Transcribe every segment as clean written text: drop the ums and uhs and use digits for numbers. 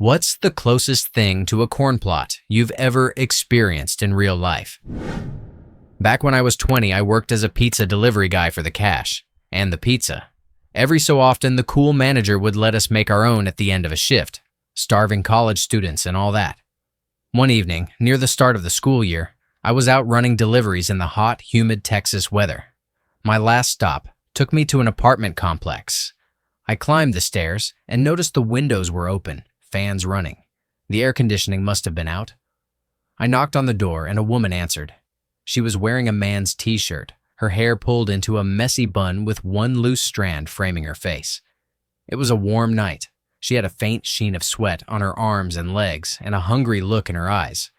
What's the closest thing to a corn plot you've ever experienced in real life? Back when I was 20, I worked as a pizza delivery guy for the cash and the pizza. Every so often, the cool manager would let us make our own at the end of a shift, starving college students and all that. One evening, near the start of the school year, I was out running deliveries in the hot, humid Texas weather. My last stop took me to an apartment complex. I climbed the stairs and noticed the windows were open, fans running. The air conditioning must have been out. I knocked on the door and a woman answered. She was wearing a man's t-shirt, her hair pulled into a messy bun with one loose strand framing her face. It was a warm night. She had a faint sheen of sweat on her arms and legs and a hungry look in her eyes.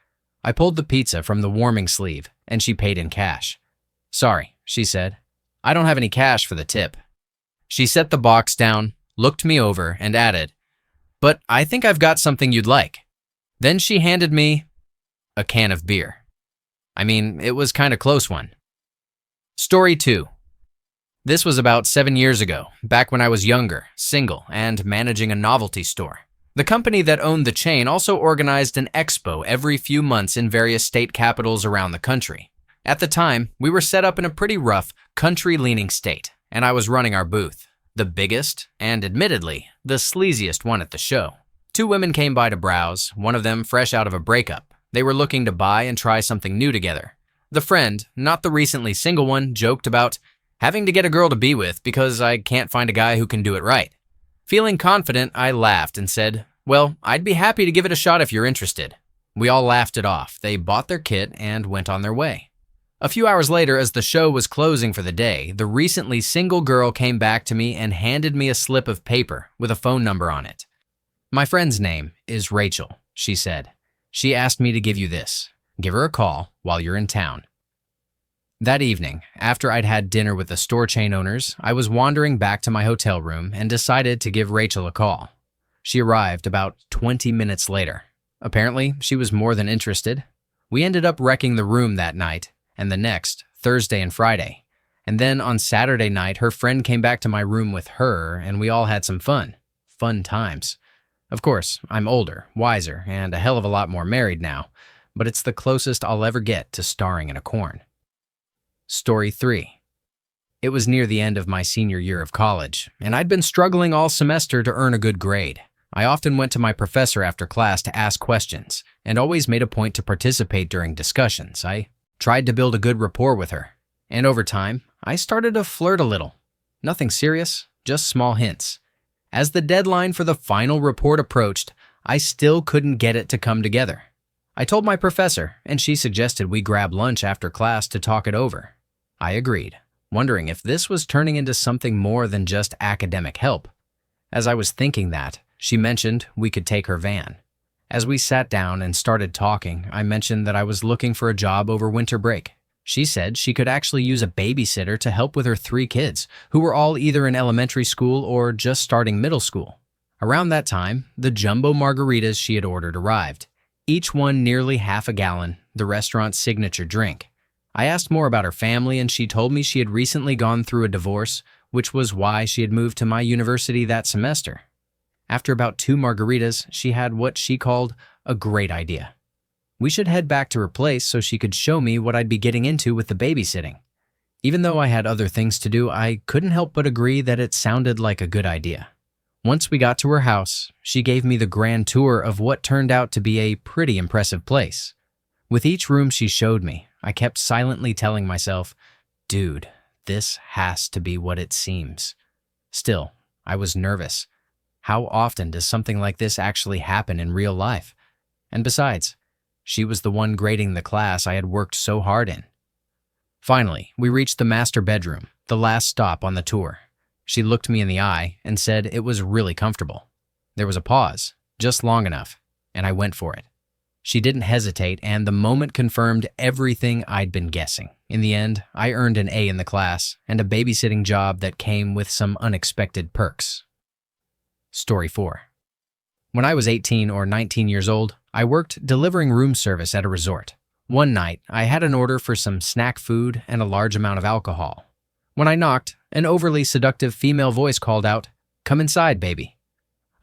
I pulled the pizza from the warming sleeve and she paid in cash. "Sorry," she said. "I don't have any cash for the tip." She set the box down, looked me over, and added, "But I think I've got something you'd like." Then she handed me a can of beer. I mean, it was kind of close one. Story 2. This was about 7 years ago, back when I was younger, single, and managing a novelty store. The company that owned the chain also organized an expo every few months in various state capitals around the country. At the time, we were set up in a pretty rough, country-leaning state, and I was running our booth, the biggest and, admittedly, the sleaziest one at the show. 2 women came by to browse, one of them fresh out of a breakup. They were looking to buy and try something new together. The friend, not the recently single one, joked about having to get a girl to be with because I can't find a guy who can do it right. Feeling confident, I laughed and said, "Well, I'd be happy to give it a shot if you're interested." We all laughed it off. They bought their kit and went on their way. A few hours later, as the show was closing for the day, the recently single girl came back to me and handed me a slip of paper with a phone number on it. "My friend's name is Rachel," she said. "She asked me to give you this. Give her a call while you're in town." That evening, after I'd had dinner with the store chain owners, I was wandering back to my hotel room and decided to give Rachel a call. She arrived about 20 minutes later. Apparently, she was more than interested. We ended up wrecking the room that night, and the next, Thursday and Friday. And then on Saturday night, her friend came back to my room with her, and we all had some fun. Fun times. Of course, I'm older, wiser, and a hell of a lot more married now, but it's the closest I'll ever get to starring in a corn. Story 3. It was near the end of my senior year of college, and I'd been struggling all semester to earn a good grade. I often went to my professor after class to ask questions, and always made a point to participate during discussions. I tried to build a good rapport with her, and over time, I started to flirt a little. Nothing serious, just small hints. As the deadline for the final report approached, I still couldn't get it to come together. I told my professor, and she suggested we grab lunch after class to talk it over. I agreed, wondering if this was turning into something more than just academic help. As I was thinking that, she mentioned we could take her van. As we sat down and started talking, I mentioned that I was looking for a job over winter break. She said she could actually use a babysitter to help with her 3 kids, who were all either in elementary school or just starting middle school. Around that time, the jumbo margaritas she had ordered arrived, each one nearly half a gallon, the restaurant's signature drink. I asked more about her family, and she told me she had recently gone through a divorce, which was why she had moved to my university that semester. After about 2 margaritas, she had what she called a great idea. We should head back to her place so she could show me what I'd be getting into with the babysitting. Even though I had other things to do, I couldn't help but agree that it sounded like a good idea. Once we got to her house, she gave me the grand tour of what turned out to be a pretty impressive place. With each room she showed me, I kept silently telling myself, "Dude, this has to be what it seems." Still, I was nervous. How often does something like this actually happen in real life? And besides, she was the one grading the class I had worked so hard in. Finally, we reached the master bedroom, the last stop on the tour. She looked me in the eye and said it was really comfortable. There was a pause, just long enough, and I went for it. She didn't hesitate, and the moment confirmed everything I'd been guessing. In the end, I earned an A in the class and a babysitting job that came with some unexpected perks. Story 4. When I was 18 or 19 years old, I worked delivering room service at a resort. One night, I had an order for some snack food and a large amount of alcohol. When I knocked, an overly seductive female voice called out, "Come inside, baby."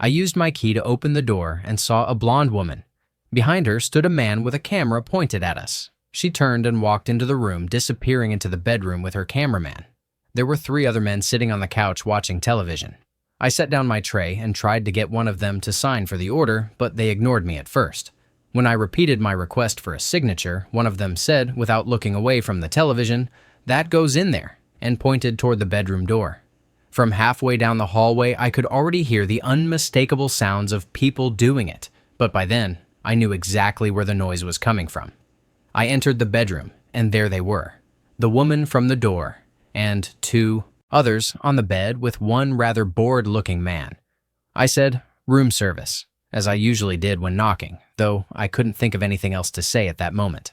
I used my key to open the door and saw a blonde woman. Behind her stood a man with a camera pointed at us. She turned and walked into the room, disappearing into the bedroom with her cameraman. There were 3 other men sitting on the couch watching television. I set down my tray and tried to get one of them to sign for the order, but they ignored me at first. When I repeated my request for a signature, one of them said, without looking away from the television, "That goes in there," and pointed toward the bedroom door. From halfway down the hallway, I could already hear the unmistakable sounds of people doing it, but by then, I knew exactly where the noise was coming from. I entered the bedroom, and there they were, the woman from the door, and 2 others on the bed with one rather bored-looking man. I said, "Room service," as I usually did when knocking, though I couldn't think of anything else to say at that moment.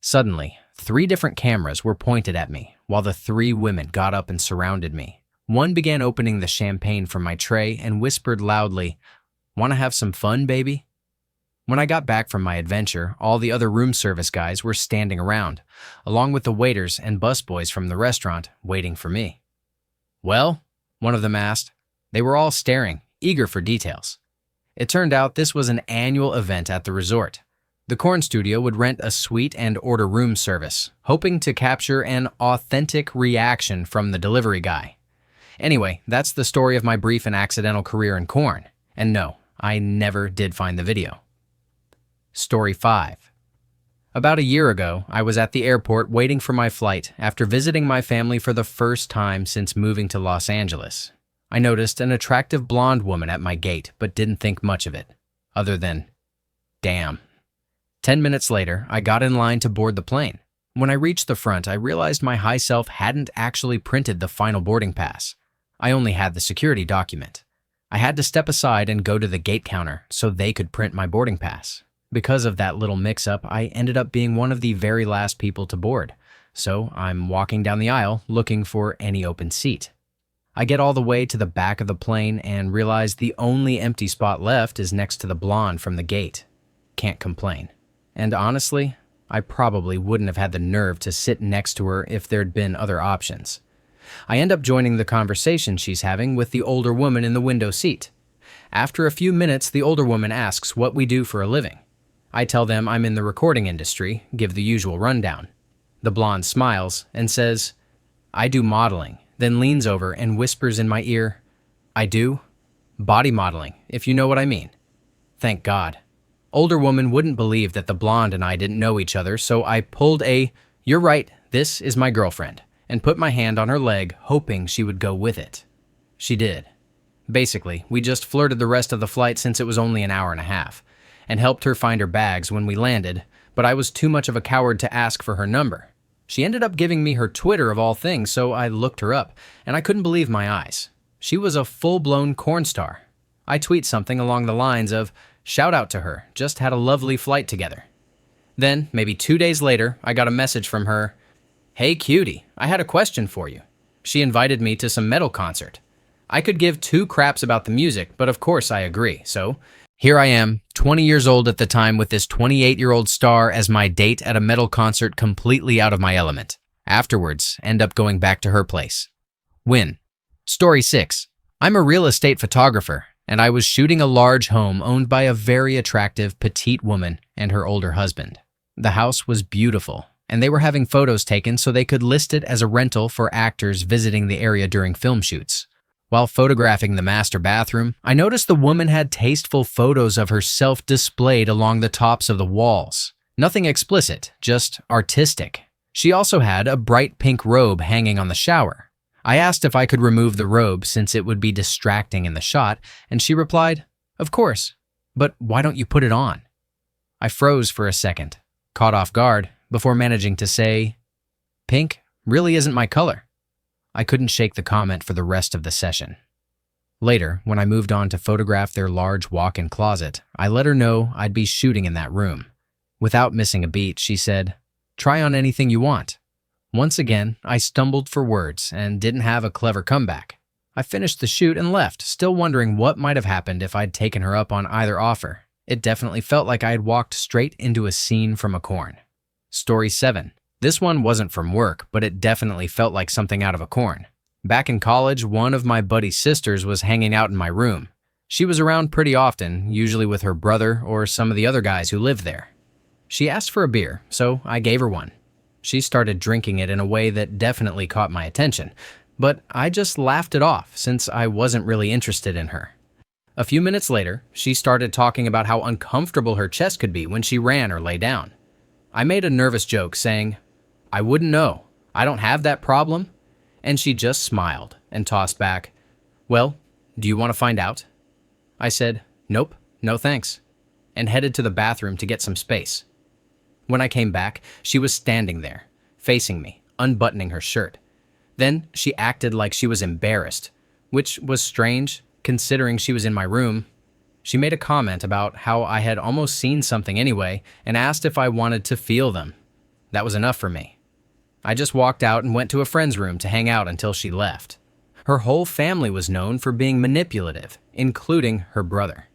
Suddenly, 3 different cameras were pointed at me, while the 3 women got up and surrounded me. One began opening the champagne from my tray and whispered loudly, "Want to have some fun, baby?" When I got back from my adventure, all the other room service guys were standing around, along with the waiters and busboys from the restaurant, waiting for me. "Well?" one of them asked. They were all staring, eager for details. It turned out this was an annual event at the resort. The Corn Studio would rent a suite and order room service, hoping to capture an authentic reaction from the delivery guy. Anyway, that's the story of my brief and accidental career in corn. And no, I never did find the video. Story 5. About a year ago, I was at the airport waiting for my flight after visiting my family for the first time since moving to Los Angeles. I noticed an attractive blonde woman at my gate, but didn't think much of it, other than, damn. 10 minutes later, I got in line to board the plane. When I reached the front, I realized my high self hadn't actually printed the final boarding pass. I only had the security document. I had to step aside and go to the gate counter so they could print my boarding pass. Because of that little mix-up, I ended up being one of the very last people to board, so I'm walking down the aisle looking for any open seat. I get all the way to the back of the plane and realize the only empty spot left is next to the blonde from the gate. Can't complain. And honestly, I probably wouldn't have had the nerve to sit next to her if there'd been other options. I end up joining the conversation she's having with the older woman in the window seat. After a few minutes, the older woman asks what we do for a living. I tell them I'm in the recording industry, give the usual rundown. The blonde smiles and says, "I do modeling," then leans over and whispers in my ear, "I do? Body modeling, if you know what I mean." Thank God. Older woman wouldn't believe that the blonde and I didn't know each other, so I pulled a, "You're right, this is my girlfriend," and put my hand on her leg, hoping she would go with it. She did. Basically, we just flirted the rest of the flight since it was only an hour and a half, and helped her find her bags when we landed, but I was too much of a coward to ask for her number. She ended up giving me her Twitter of all things, so I looked her up, and I couldn't believe my eyes. She was a full-blown corn star. I tweet something along the lines of, "Shout out to her, just had a lovely flight together." Then, maybe 2 days later, I got a message from her, "Hey cutie, I had a question for you." She invited me to some metal concert. I could give 2 craps about the music, but of course I agree, so here I am, 20 years old at the time, with this 28-year-old star as my date at a metal concert, completely out of my element. Afterwards, end up going back to her place. Win. Story 6. I'm a real estate photographer, and I was shooting a large home owned by a very attractive petite woman and her older husband. The house was beautiful, and they were having photos taken so they could list it as a rental for actors visiting the area during film shoots. While photographing the master bathroom, I noticed the woman had tasteful photos of herself displayed along the tops of the walls. Nothing explicit, just artistic. She also had a bright pink robe hanging on the shower. I asked if I could remove the robe since it would be distracting in the shot, and she replied, "Of course, but why don't you put it on?" I froze for a second, caught off guard, before managing to say, "Pink really isn't my color." I couldn't shake the comment for the rest of the session. Later, when I moved on to photograph their large walk-in closet, I let her know I'd be shooting in that room. Without missing a beat, she said, "Try on anything you want." Once again, I stumbled for words and didn't have a clever comeback. I finished the shoot and left, still wondering what might have happened if I'd taken her up on either offer. It definitely felt like I had walked straight into a scene from a corn. Story 7. This one wasn't from work, but it definitely felt like something out of a corn. Back in college, one of my buddy's sisters was hanging out in my room. She was around pretty often, usually with her brother or some of the other guys who lived there. She asked for a beer, so I gave her one. She started drinking it in a way that definitely caught my attention, but I just laughed it off since I wasn't really interested in her. A few minutes later, she started talking about how uncomfortable her chest could be when she ran or lay down. I made a nervous joke saying, "I wouldn't know. I don't have that problem." And she just smiled and tossed back, "Well, do you want to find out?" I said, "Nope, no thanks," and headed to the bathroom to get some space. When I came back, she was standing there, facing me, unbuttoning her shirt. Then she acted like she was embarrassed, which was strange considering she was in my room. She made a comment about how I had almost seen something anyway and asked if I wanted to feel them. That was enough for me. I just walked out and went to a friend's room to hang out until she left. Her whole family was known for being manipulative, including her brother.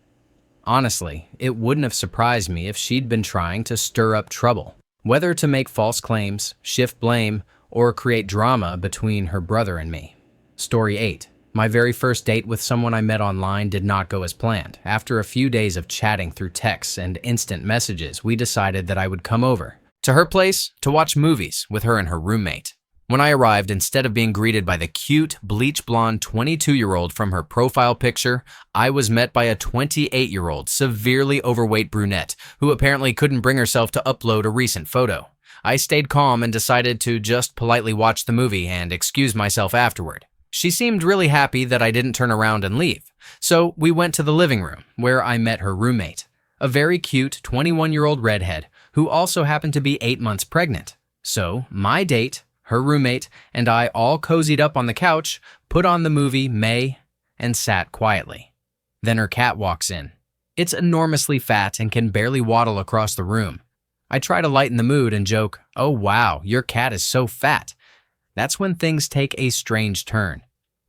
Honestly, it wouldn't have surprised me if she'd been trying to stir up trouble, whether to make false claims, shift blame, or create drama between her brother and me. Story 8. My very first date with someone I met online did not go as planned. After a few days of chatting through texts and instant messages, we decided that I would come over to her place to watch movies with her and her roommate. When I arrived, instead of being greeted by the cute, bleach blonde 22-year-old from her profile picture, I was met by a 28-year-old, severely overweight brunette who apparently couldn't bring herself to upload a recent photo. I stayed calm and decided to just politely watch the movie and excuse myself afterward. She seemed really happy that I didn't turn around and leave, so we went to the living room, where I met her roommate, a very cute 21-year-old redhead who also happened to be 8 months pregnant. So, my date, her roommate, and I all cozied up on the couch, put on the movie May, and sat quietly. Then her cat walks in. It's enormously fat and can barely waddle across the room. I try to lighten the mood and joke, "Oh wow, your cat is so fat." That's when things take a strange turn.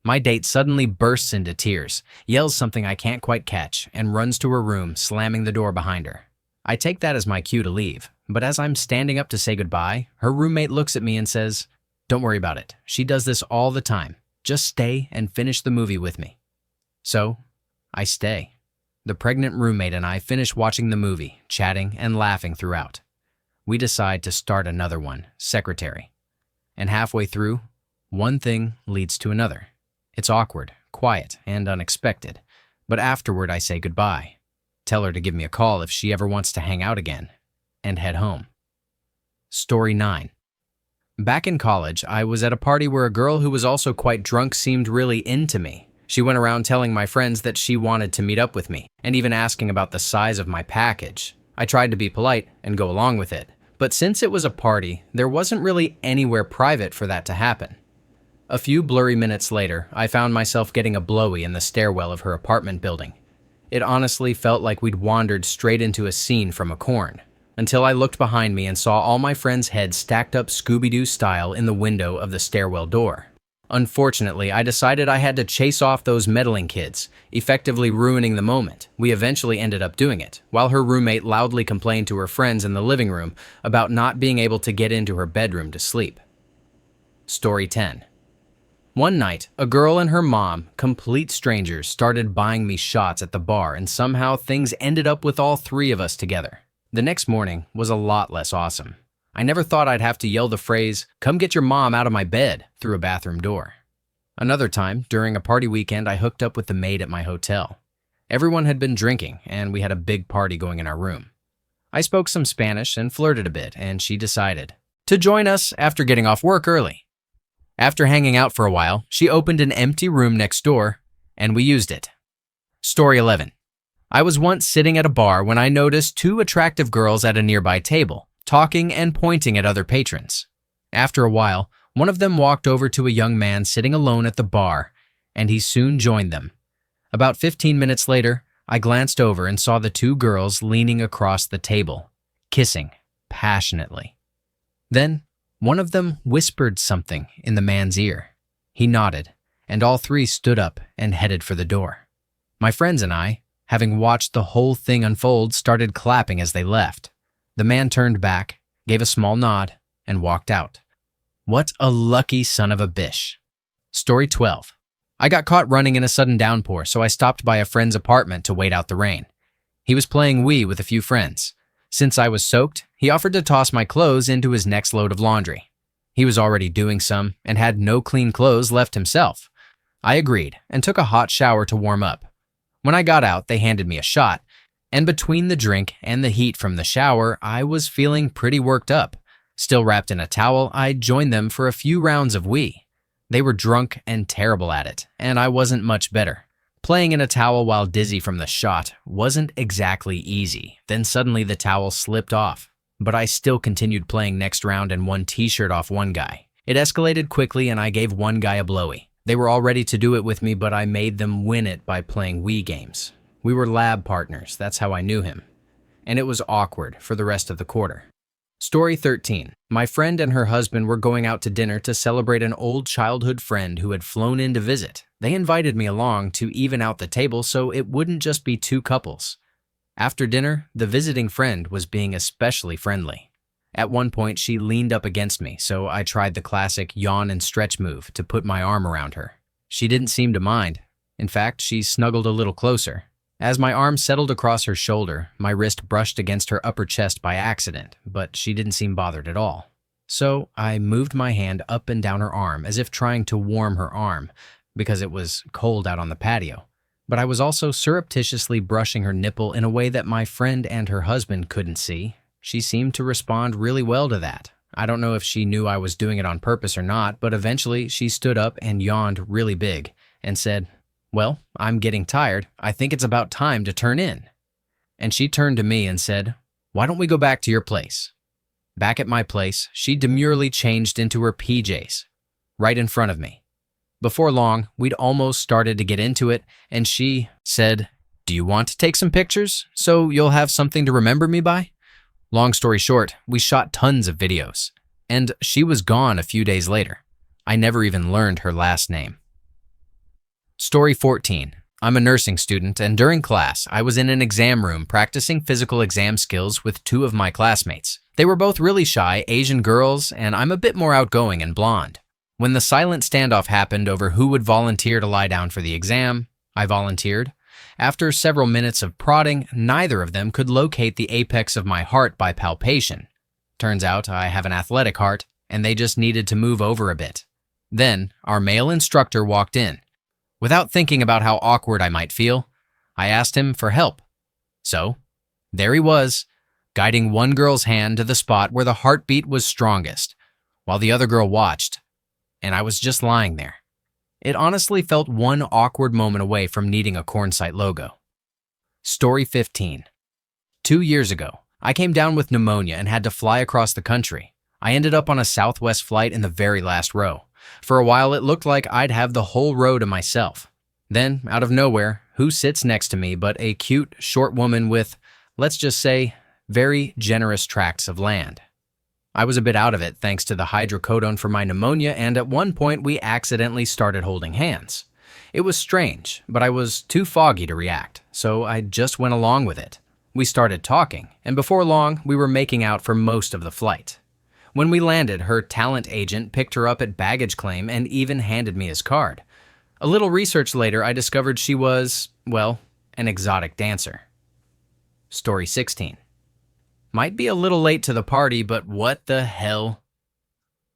My date suddenly bursts into tears, yells something I can't quite catch, and runs to her room, slamming the door behind her. I take that as my cue to leave, but as I'm standing up to say goodbye, her roommate looks at me and says, "Don't worry about it. She does this all the time. Just stay and finish the movie with me." So, I stay. The pregnant roommate and I finish watching the movie, chatting and laughing throughout. We decide to start another one, Secretary. And halfway through, one thing leads to another. It's awkward, quiet, and unexpected, but afterward I say goodbye, tell her to give me a call if she ever wants to hang out again, and head home. Story 9. Back in college, I was at a party where a girl who was also quite drunk seemed really into me. She went around telling my friends that she wanted to meet up with me, and even asking about the size of my package. I tried to be polite and go along with it. But since it was a party, there wasn't really anywhere private for that to happen. A few blurry minutes later, I found myself getting a blowy in the stairwell of her apartment building. It honestly felt like we'd wandered straight into a scene from a corn, until I looked behind me and saw all my friends' heads stacked up Scooby-Doo style in the window of the stairwell door. Unfortunately, I decided I had to chase off those meddling kids, effectively ruining the moment. We eventually ended up doing it, while her roommate loudly complained to her friends in the living room about not being able to get into her bedroom to sleep. Story 10. One night, a girl and her mom, complete strangers, started buying me shots at the bar, and somehow things ended up with all three of us together. The next morning was a lot less awesome. I never thought I'd have to yell the phrase, "Come get your mom out of my bed," through a bathroom door. Another time, during a party weekend, I hooked up with the maid at my hotel. Everyone had been drinking, and we had a big party going in our room. I spoke some Spanish and flirted a bit, and she decided to join us after getting off work early. After hanging out for a while, she opened an empty room next door, and we used it. Story 11. I was once sitting at a bar when I noticed two attractive girls at a nearby table, talking and pointing at other patrons. After a while, one of them walked over to a young man sitting alone at the bar, and he soon joined them. About 15 minutes later, I glanced over and saw the two girls leaning across the table, kissing passionately. Then, one of them whispered something in the man's ear. He nodded, and all three stood up and headed for the door. My friends and I, having watched the whole thing unfold, started clapping as they left. The man turned back, gave a small nod, and walked out. What a lucky son of a bish. Story 12. I got caught running in a sudden downpour, so I stopped by a friend's apartment to wait out the rain. He was playing Wii with a few friends. Since I was soaked, he offered to toss my clothes into his next load of laundry. He was already doing some and had no clean clothes left himself. I agreed and took a hot shower to warm up. When I got out, they handed me a shot, and between the drink and the heat from the shower, I was feeling pretty worked up. Still wrapped in a towel, I joined them for a few rounds of Wii. They were drunk and terrible at it, and I wasn't much better. Playing in a towel while dizzy from the shot wasn't exactly easy. Then suddenly the towel slipped off, but I still continued playing next round and won t-shirt off one guy. It escalated quickly and I gave one guy a blowy. They were all ready to do it with me, but I made them win it by playing Wii games. We were lab partners, that's how I knew him. And it was awkward for the rest of the quarter. Story 13. My friend and her husband were going out to dinner to celebrate an old childhood friend who had flown in to visit. They invited me along to even out the table so it wouldn't just be two couples. After dinner, the visiting friend was being especially friendly. At one point, she leaned up against me, so I tried the classic yawn and stretch move to put my arm around her. She didn't seem to mind. In fact, she snuggled a little closer. As my arm settled across her shoulder, my wrist brushed against her upper chest by accident, but she didn't seem bothered at all. So I moved my hand up and down her arm as if trying to warm her arm, because it was cold out on the patio. But I was also surreptitiously brushing her nipple in a way that my friend and her husband couldn't see. She seemed to respond really well to that. I don't know if she knew I was doing it on purpose or not, but eventually she stood up and yawned really big and said, "Well, I'm getting tired. I think it's about time to turn in." And she turned to me and said, "Why don't we go back to your place?" Back at my place, she demurely changed into her PJs, right in front of me. Before long, we'd almost started to get into it, and she said, "Do you want to take some pictures so you'll have something to remember me by?" Long story short, we shot tons of videos, and she was gone a few days later. I never even learned her last name. Story 14. I'm a nursing student, and during class, I was in an exam room practicing physical exam skills with two of my classmates. They were both really shy Asian girls, and I'm a bit more outgoing and blonde. When the silent standoff happened over who would volunteer to lie down for the exam, I volunteered. After several minutes of prodding, neither of them could locate the apex of my heart by palpation. Turns out I have an athletic heart, and they just needed to move over a bit. Then, our male instructor walked in. Without thinking about how awkward I might feel, I asked him for help. So, there he was, guiding one girl's hand to the spot where the heartbeat was strongest, while the other girl watched, and I was just lying there. It honestly felt one awkward moment away from needing a Cornsite logo. Story 15. 2 years ago, I came down with pneumonia and had to fly across the country. I ended up on a Southwest flight in the very last row. For a while, it looked like I'd have the whole row to myself. Then, out of nowhere, who sits next to me but a cute, short woman with, let's just say, very generous tracts of land. I was a bit out of it thanks to the hydrocodone for my pneumonia, and at one point we accidentally started holding hands. It was strange, but I was too foggy to react, so I just went along with it. We started talking, and before long, we were making out for most of the flight. When we landed, her talent agent picked her up at baggage claim and even handed me his card. A little research later, I discovered she was, well, an exotic dancer. Story 16. Might be a little late to the party, but what the hell?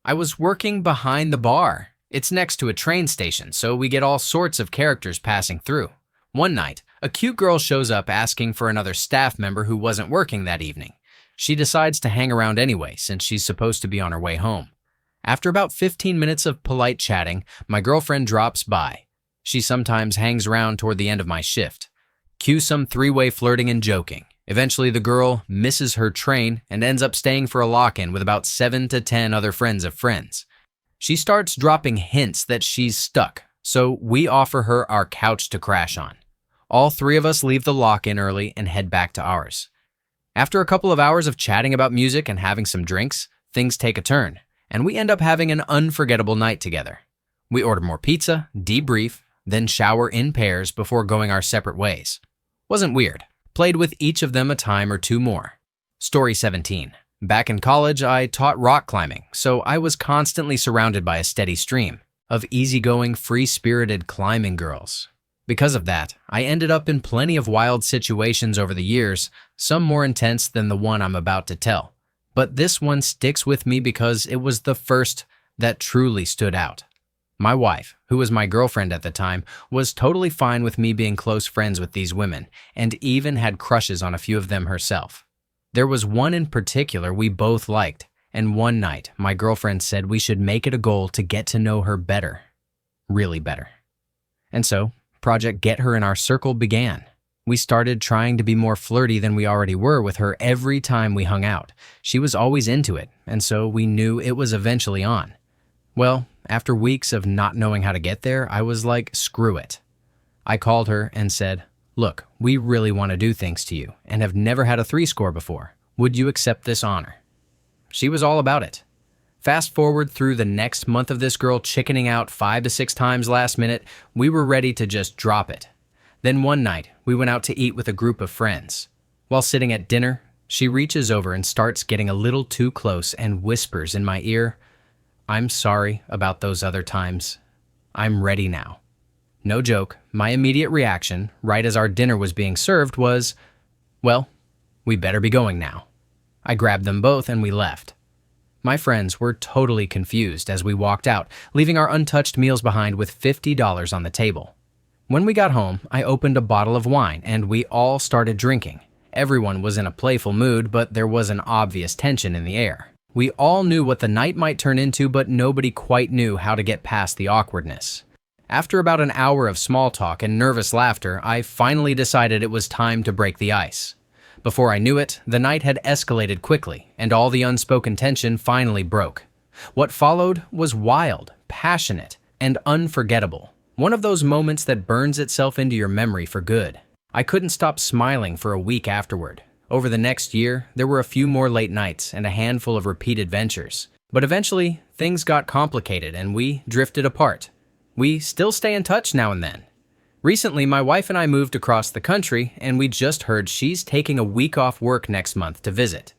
I was working behind the bar. It's next to a train station, so we get all sorts of characters passing through. One night, a cute girl shows up asking for another staff member who wasn't working that evening. She decides to hang around anyway, since she's supposed to be on her way home. After about 15 minutes of polite chatting, my girlfriend drops by. She sometimes hangs around toward the end of my shift. Cue some three-way flirting and joking. Eventually, the girl misses her train and ends up staying for a lock-in with about 7 to 10 other friends of friends. She starts dropping hints that she's stuck, so we offer her our couch to crash on. All three of us leave the lock-in early and head back to ours. After a couple of hours of chatting about music and having some drinks, things take a turn, and we end up having an unforgettable night together. We order more pizza, debrief, then shower in pairs before going our separate ways. Wasn't weird. Played with each of them a time or two more. Story 17. Back in college, I taught rock climbing, so I was constantly surrounded by a steady stream. of easygoing, free-spirited climbing girls. Because of that, I ended up in plenty of wild situations over the years, some more intense than the one I'm about to tell. But this one sticks with me because it was the first that truly stood out. My wife, who was my girlfriend at the time, was totally fine with me being close friends with these women, and even had crushes on a few of them herself. There was one in particular we both liked, and one night my girlfriend said we should make it a goal to get to know her better. Really better. And so, Project Get Her in Our Circle began. We started trying to be more flirty than we already were with her every time we hung out. She was always into it, and so we knew it was eventually on. Well, after weeks of not knowing how to get there, I was like, screw it. I called her and said, look, we really want to do things to you and have never had a 3-score before. Would you accept this honor? She was all about it. Fast forward through the next month of this girl chickening out 5 to 6 times last minute, we were ready to just drop it. Then one night, we went out to eat with a group of friends. While sitting at dinner, she reaches over and starts getting a little too close and whispers in my ear, I'm sorry about those other times. I'm ready now. No joke, my immediate reaction, right as our dinner was being served, was, well, we better be going now. I grabbed them both and we left. My friends were totally confused as we walked out, leaving our untouched meals behind with $50 on the table. When we got home, I opened a bottle of wine and we all started drinking. Everyone was in a playful mood, but there was an obvious tension in the air. We all knew what the night might turn into, but nobody quite knew how to get past the awkwardness. After about an hour of small talk and nervous laughter, I finally decided it was time to break the ice. Before I knew it, the night had escalated quickly, and all the unspoken tension finally broke. What followed was wild, passionate, and unforgettable. One of those moments that burns itself into your memory for good. I couldn't stop smiling for a week afterward. Over the next year, there were a few more late nights and a handful of repeated ventures. But eventually, things got complicated and we drifted apart. We still stay in touch now and then. Recently, my wife and I moved across the country, and we just heard she's taking a week off work next month to visit.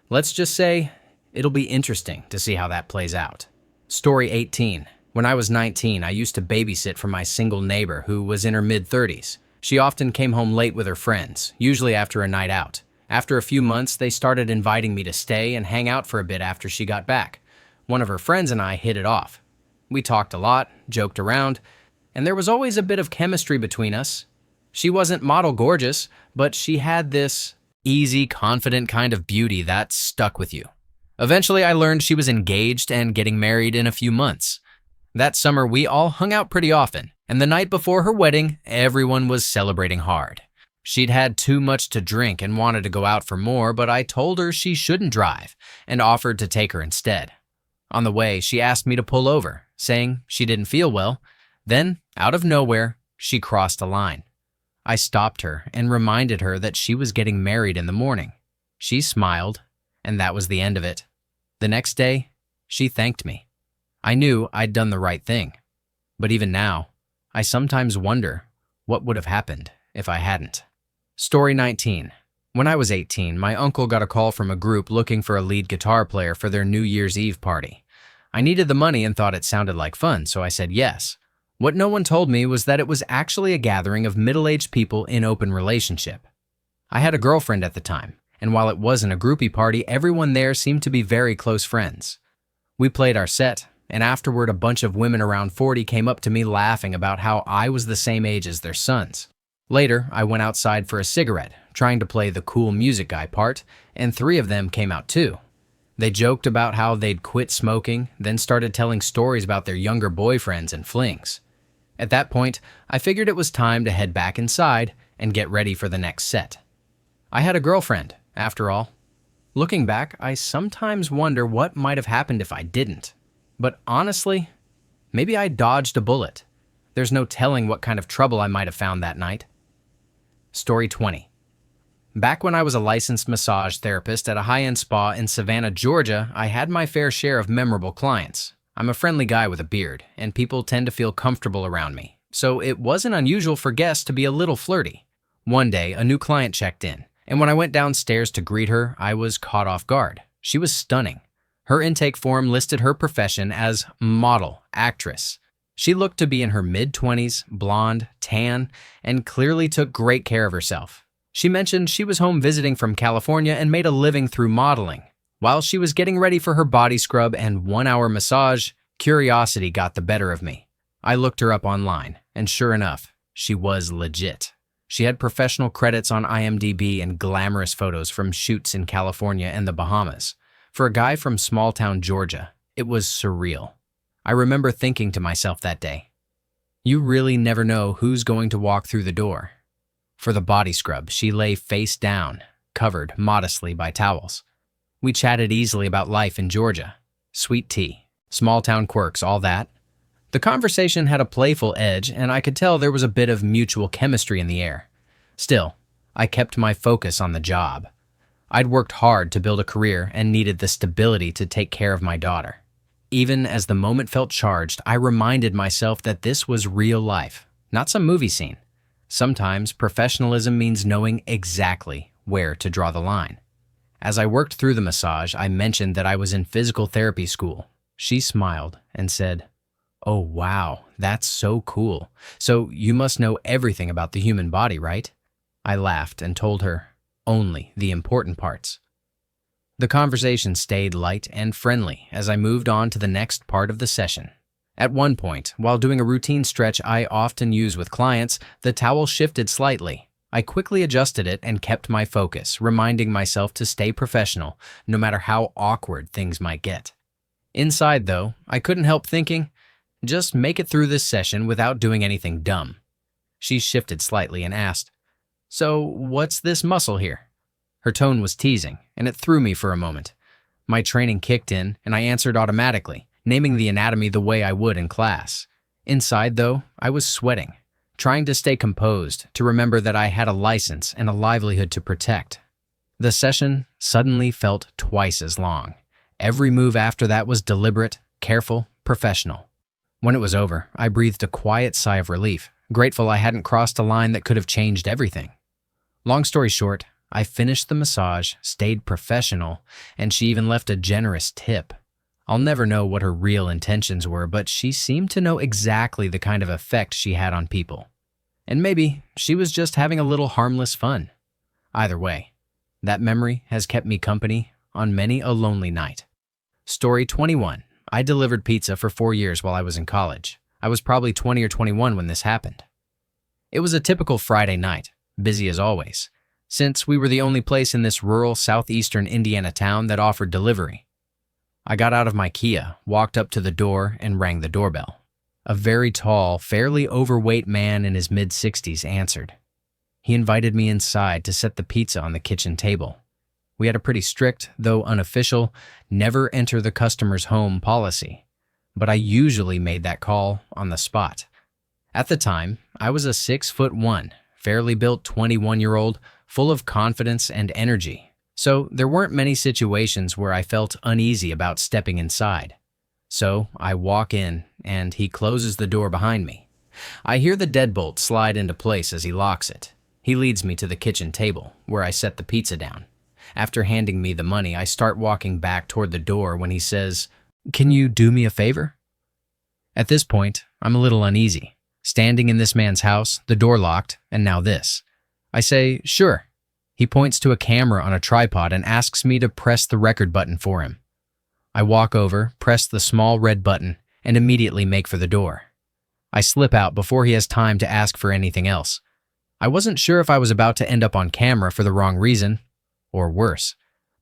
Let's just say, it'll be interesting to see how that plays out. Story 18. When I was 19, I used to babysit for my single neighbor who was in her mid-30s. She often came home late with her friends, usually after a night out. After a few months, they started inviting me to stay and hang out for a bit after she got back. One of her friends and I hit it off. We talked a lot, joked around, and there was always a bit of chemistry between us. She wasn't model gorgeous, but she had this easy, confident kind of beauty that stuck with you. Eventually, I learned she was engaged and getting married in a few months. That summer, we all hung out pretty often, and the night before her wedding, everyone was celebrating hard. She'd had too much to drink and wanted to go out for more, but I told her she shouldn't drive and offered to take her instead. On the way, she asked me to pull over, saying she didn't feel well. Then, out of nowhere, she crossed a line. I stopped her and reminded her that she was getting married in the morning. She smiled, and that was the end of it. The next day, she thanked me. I knew I'd done the right thing. But even now, I sometimes wonder what would have happened if I hadn't. Story 19. When I was 18, my uncle got a call from a group looking for a lead guitar player for their New Year's Eve party. I needed the money and thought it sounded like fun, so I said yes. What no one told me was that it was actually a gathering of middle-aged people in open relationship. I had a girlfriend at the time, and while it wasn't a groupie party, everyone there seemed to be very close friends. We played our set, and afterward a bunch of women around 40 came up to me laughing about how I was the same age as their sons. Later, I went outside for a cigarette, trying to play the cool music guy part, and 3 of them came out too. They joked about how they'd quit smoking, then started telling stories about their younger boyfriends and flings. At that point, I figured it was time to head back inside and get ready for the next set. I had a girlfriend, after all. Looking back, I sometimes wonder what might have happened if I didn't. But honestly, maybe I dodged a bullet. There's no telling what kind of trouble I might have found that night. Story 20. Back when I was a licensed massage therapist at a high-end spa in Savannah, Georgia, I had my fair share of memorable clients. I'm a friendly guy with a beard, and people tend to feel comfortable around me, so it wasn't unusual for guests to be a little flirty. One day, a new client checked in, and when I went downstairs to greet her, I was caught off guard. She was stunning. Her intake form listed her profession as model, actress. She looked to be in her mid-20s, blonde, tan, and clearly took great care of herself. She mentioned she was home visiting from California and made a living through modeling. While she was getting ready for her body scrub and 1-hour massage, curiosity got the better of me. I looked her up online, and sure enough, she was legit. She had professional credits on IMDb and glamorous photos from shoots in California and the Bahamas. For a guy from small-town Georgia, it was surreal. I remember thinking to myself that day, you really never know who's going to walk through the door. For the body scrub, she lay face down, covered modestly by towels. We chatted easily about life in Georgia, sweet tea, small-town quirks, all that. The conversation had a playful edge, and I could tell there was a bit of mutual chemistry in the air. Still, I kept my focus on the job. I'd worked hard to build a career and needed the stability to take care of my daughter. Even as the moment felt charged, I reminded myself that this was real life, not some movie scene. Sometimes professionalism means knowing exactly where to draw the line. As I worked through the massage, I mentioned that I was in physical therapy school. She smiled and said, "Oh wow, that's so cool. So you must know everything about the human body, right?" I laughed and told her, "Only the important parts." The conversation stayed light and friendly as I moved on to the next part of the session. At one point, while doing a routine stretch I often use with clients, the towel shifted slightly. I quickly adjusted it and kept my focus, reminding myself to stay professional, no matter how awkward things might get. Inside, though, I couldn't help thinking, just make it through this session without doing anything dumb. She shifted slightly and asked, "So, what's this muscle here?" Her tone was teasing, and it threw me for a moment. My training kicked in, and I answered automatically, naming the anatomy the way I would in class. Inside, though, I was sweating, trying to stay composed, to remember that I had a license and a livelihood to protect. The session suddenly felt twice as long. Every move after that was deliberate, careful, professional. When it was over, I breathed a quiet sigh of relief, grateful I hadn't crossed a line that could have changed everything. Long story short, I finished the massage, stayed professional, and she even left a generous tip. I'll never know what her real intentions were, but she seemed to know exactly the kind of effect she had on people. And maybe she was just having a little harmless fun. Either way, that memory has kept me company on many a lonely night. Story 21. I delivered pizza for 4 years while I was in college. I was probably 20 or 21 when this happened. It was a typical Friday night, busy as always, since we were the only place in this rural southeastern Indiana town that offered delivery. I got out of my Kia, walked up to the door, and rang the doorbell. A very tall, fairly overweight man in his mid-60s answered. He invited me inside to set the pizza on the kitchen table. We had a pretty strict, though unofficial, never enter the customer's home policy, but I usually made that call on the spot. At the time, I was a 6'1", fairly built 21-year-old, full of confidence and energy, so there weren't many situations where I felt uneasy about stepping inside. So I walk in, and he closes the door behind me. I hear the deadbolt slide into place as he locks it. He leads me to the kitchen table, where I set the pizza down. After handing me the money, I start walking back toward the door when he says, "Can you do me a favor?" At this point, I'm a little uneasy. Standing in this man's house, the door locked, and now this. I say, "Sure." He points to a camera on a tripod and asks me to press the record button for him. I walk over, press the small red button, and immediately make for the door. I slip out before he has time to ask for anything else. I wasn't sure if I was about to end up on camera for the wrong reason, or worse,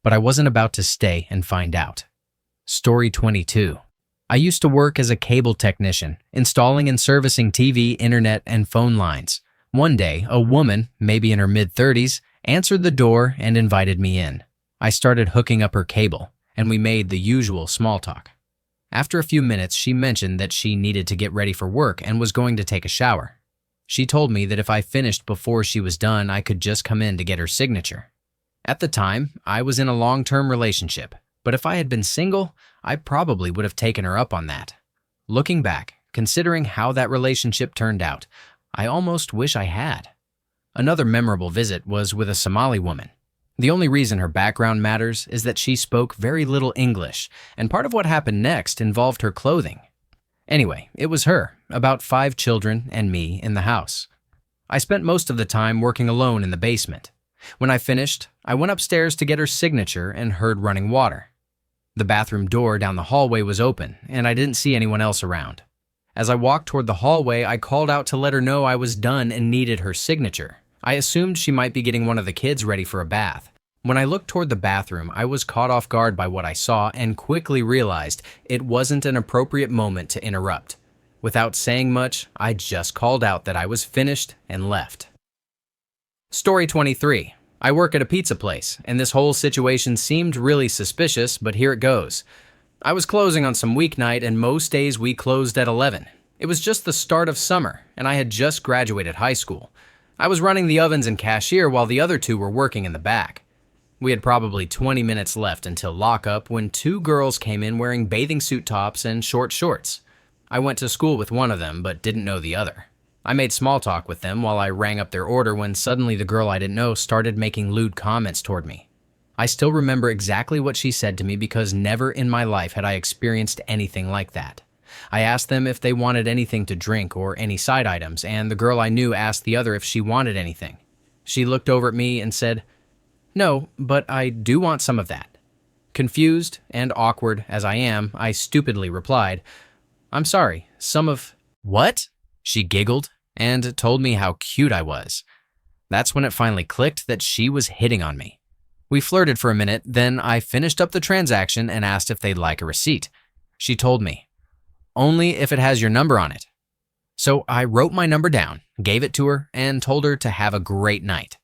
but I wasn't about to stay and find out. Story 22. I used to work as a cable technician, installing and servicing TV, internet, and phone lines. One day, a woman, maybe in her mid-30s, answered the door and invited me in. I started hooking up her cable, and we made the usual small talk. After a few minutes, she mentioned that she needed to get ready for work and was going to take a shower. She told me that if I finished before she was done, I could just come in to get her signature. At the time, I was in a long-term relationship, but if I had been single, I probably would have taken her up on that. Looking back, considering how that relationship turned out, I almost wish I had. Another memorable visit was with a Somali woman. The only reason her background matters is that she spoke very little English, and part of what happened next involved her clothing. Anyway, it was her, about 5 children, and me in the house. I spent most of the time working alone in the basement. When I finished, I went upstairs to get her signature and heard running water. The bathroom door down the hallway was open, and I didn't see anyone else around. As I walked toward the hallway, I called out to let her know I was done and needed her signature. I assumed she might be getting one of the kids ready for a bath. When I looked toward the bathroom, I was caught off guard by what I saw and quickly realized it wasn't an appropriate moment to interrupt. Without saying much, I just called out that I was finished and left. Story 23. I work at a pizza place, and this whole situation seemed really suspicious, but here it goes. I was closing on some weeknight, and most days we closed at 11. It was just the start of summer, and I had just graduated high school. I was running the ovens and cashier while the other two were working in the back. We had probably 20 minutes left until lockup when 2 girls came in wearing bathing suit tops and short shorts. I went to school with one of them, but didn't know the other. I made small talk with them while I rang up their order when suddenly the girl I didn't know started making lewd comments toward me. I still remember exactly what she said to me because never in my life had I experienced anything like that. I asked them if they wanted anything to drink or any side items, and the girl I knew asked the other if she wanted anything. She looked over at me and said, "No, but I do want some of that." Confused and awkward as I am, I stupidly replied, "I'm sorry, some of—" "What?" She giggled and told me how cute I was. That's when it finally clicked that she was hitting on me. We flirted for a minute, then I finished up the transaction and asked if they'd like a receipt. She told me, "Only if it has your number on it." So I wrote my number down, gave it to her, and told her to have a great night.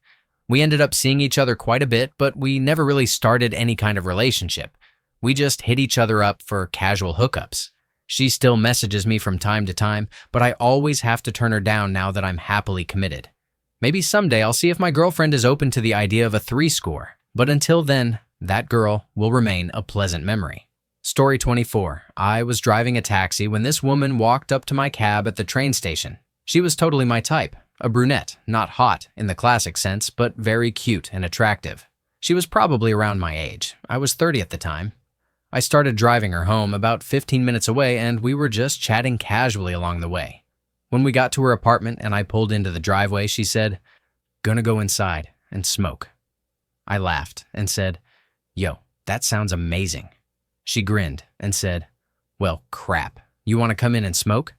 We ended up seeing each other quite a bit, but we never really started any kind of relationship. We just hit each other up for casual hookups. She still messages me from time to time, but I always have to turn her down now that I'm happily committed. Maybe someday I'll see if my girlfriend is open to the idea of a 3-score, but until then, that girl will remain a pleasant memory. Story 24. I was driving a taxi when this woman walked up to my cab at the train station. She was totally my type, a brunette, not hot in the classic sense, but very cute and attractive. She was probably around my age. I was 30 at the time. I started driving her home about 15 minutes away, and we were just chatting casually along the way. When we got to her apartment and I pulled into the driveway, she said, "Gonna go inside and smoke." I laughed and said, "Yo, that sounds amazing." She grinned and said, "Well, crap. You want to come in and smoke?"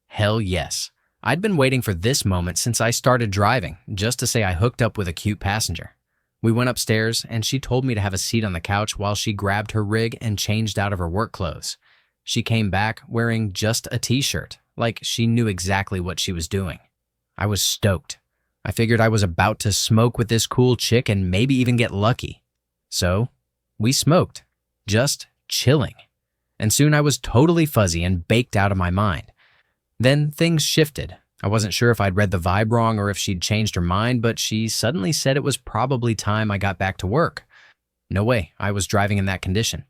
Hell yes. I'd been waiting for this moment since I started driving, just to say I hooked up with a cute passenger. We went upstairs, and she told me to have a seat on the couch while she grabbed her rig and changed out of her work clothes. She came back wearing just a t-shirt, like she knew exactly what she was doing. I was stoked. I figured I was about to smoke with this cool chick and maybe even get lucky. So, we smoked, just chilling. And soon I was totally fuzzy and baked out of my mind. Then things shifted. I wasn't sure if I'd read the vibe wrong or if she'd changed her mind, but she suddenly said it was probably time I got back to work. No way, I was driving in that condition.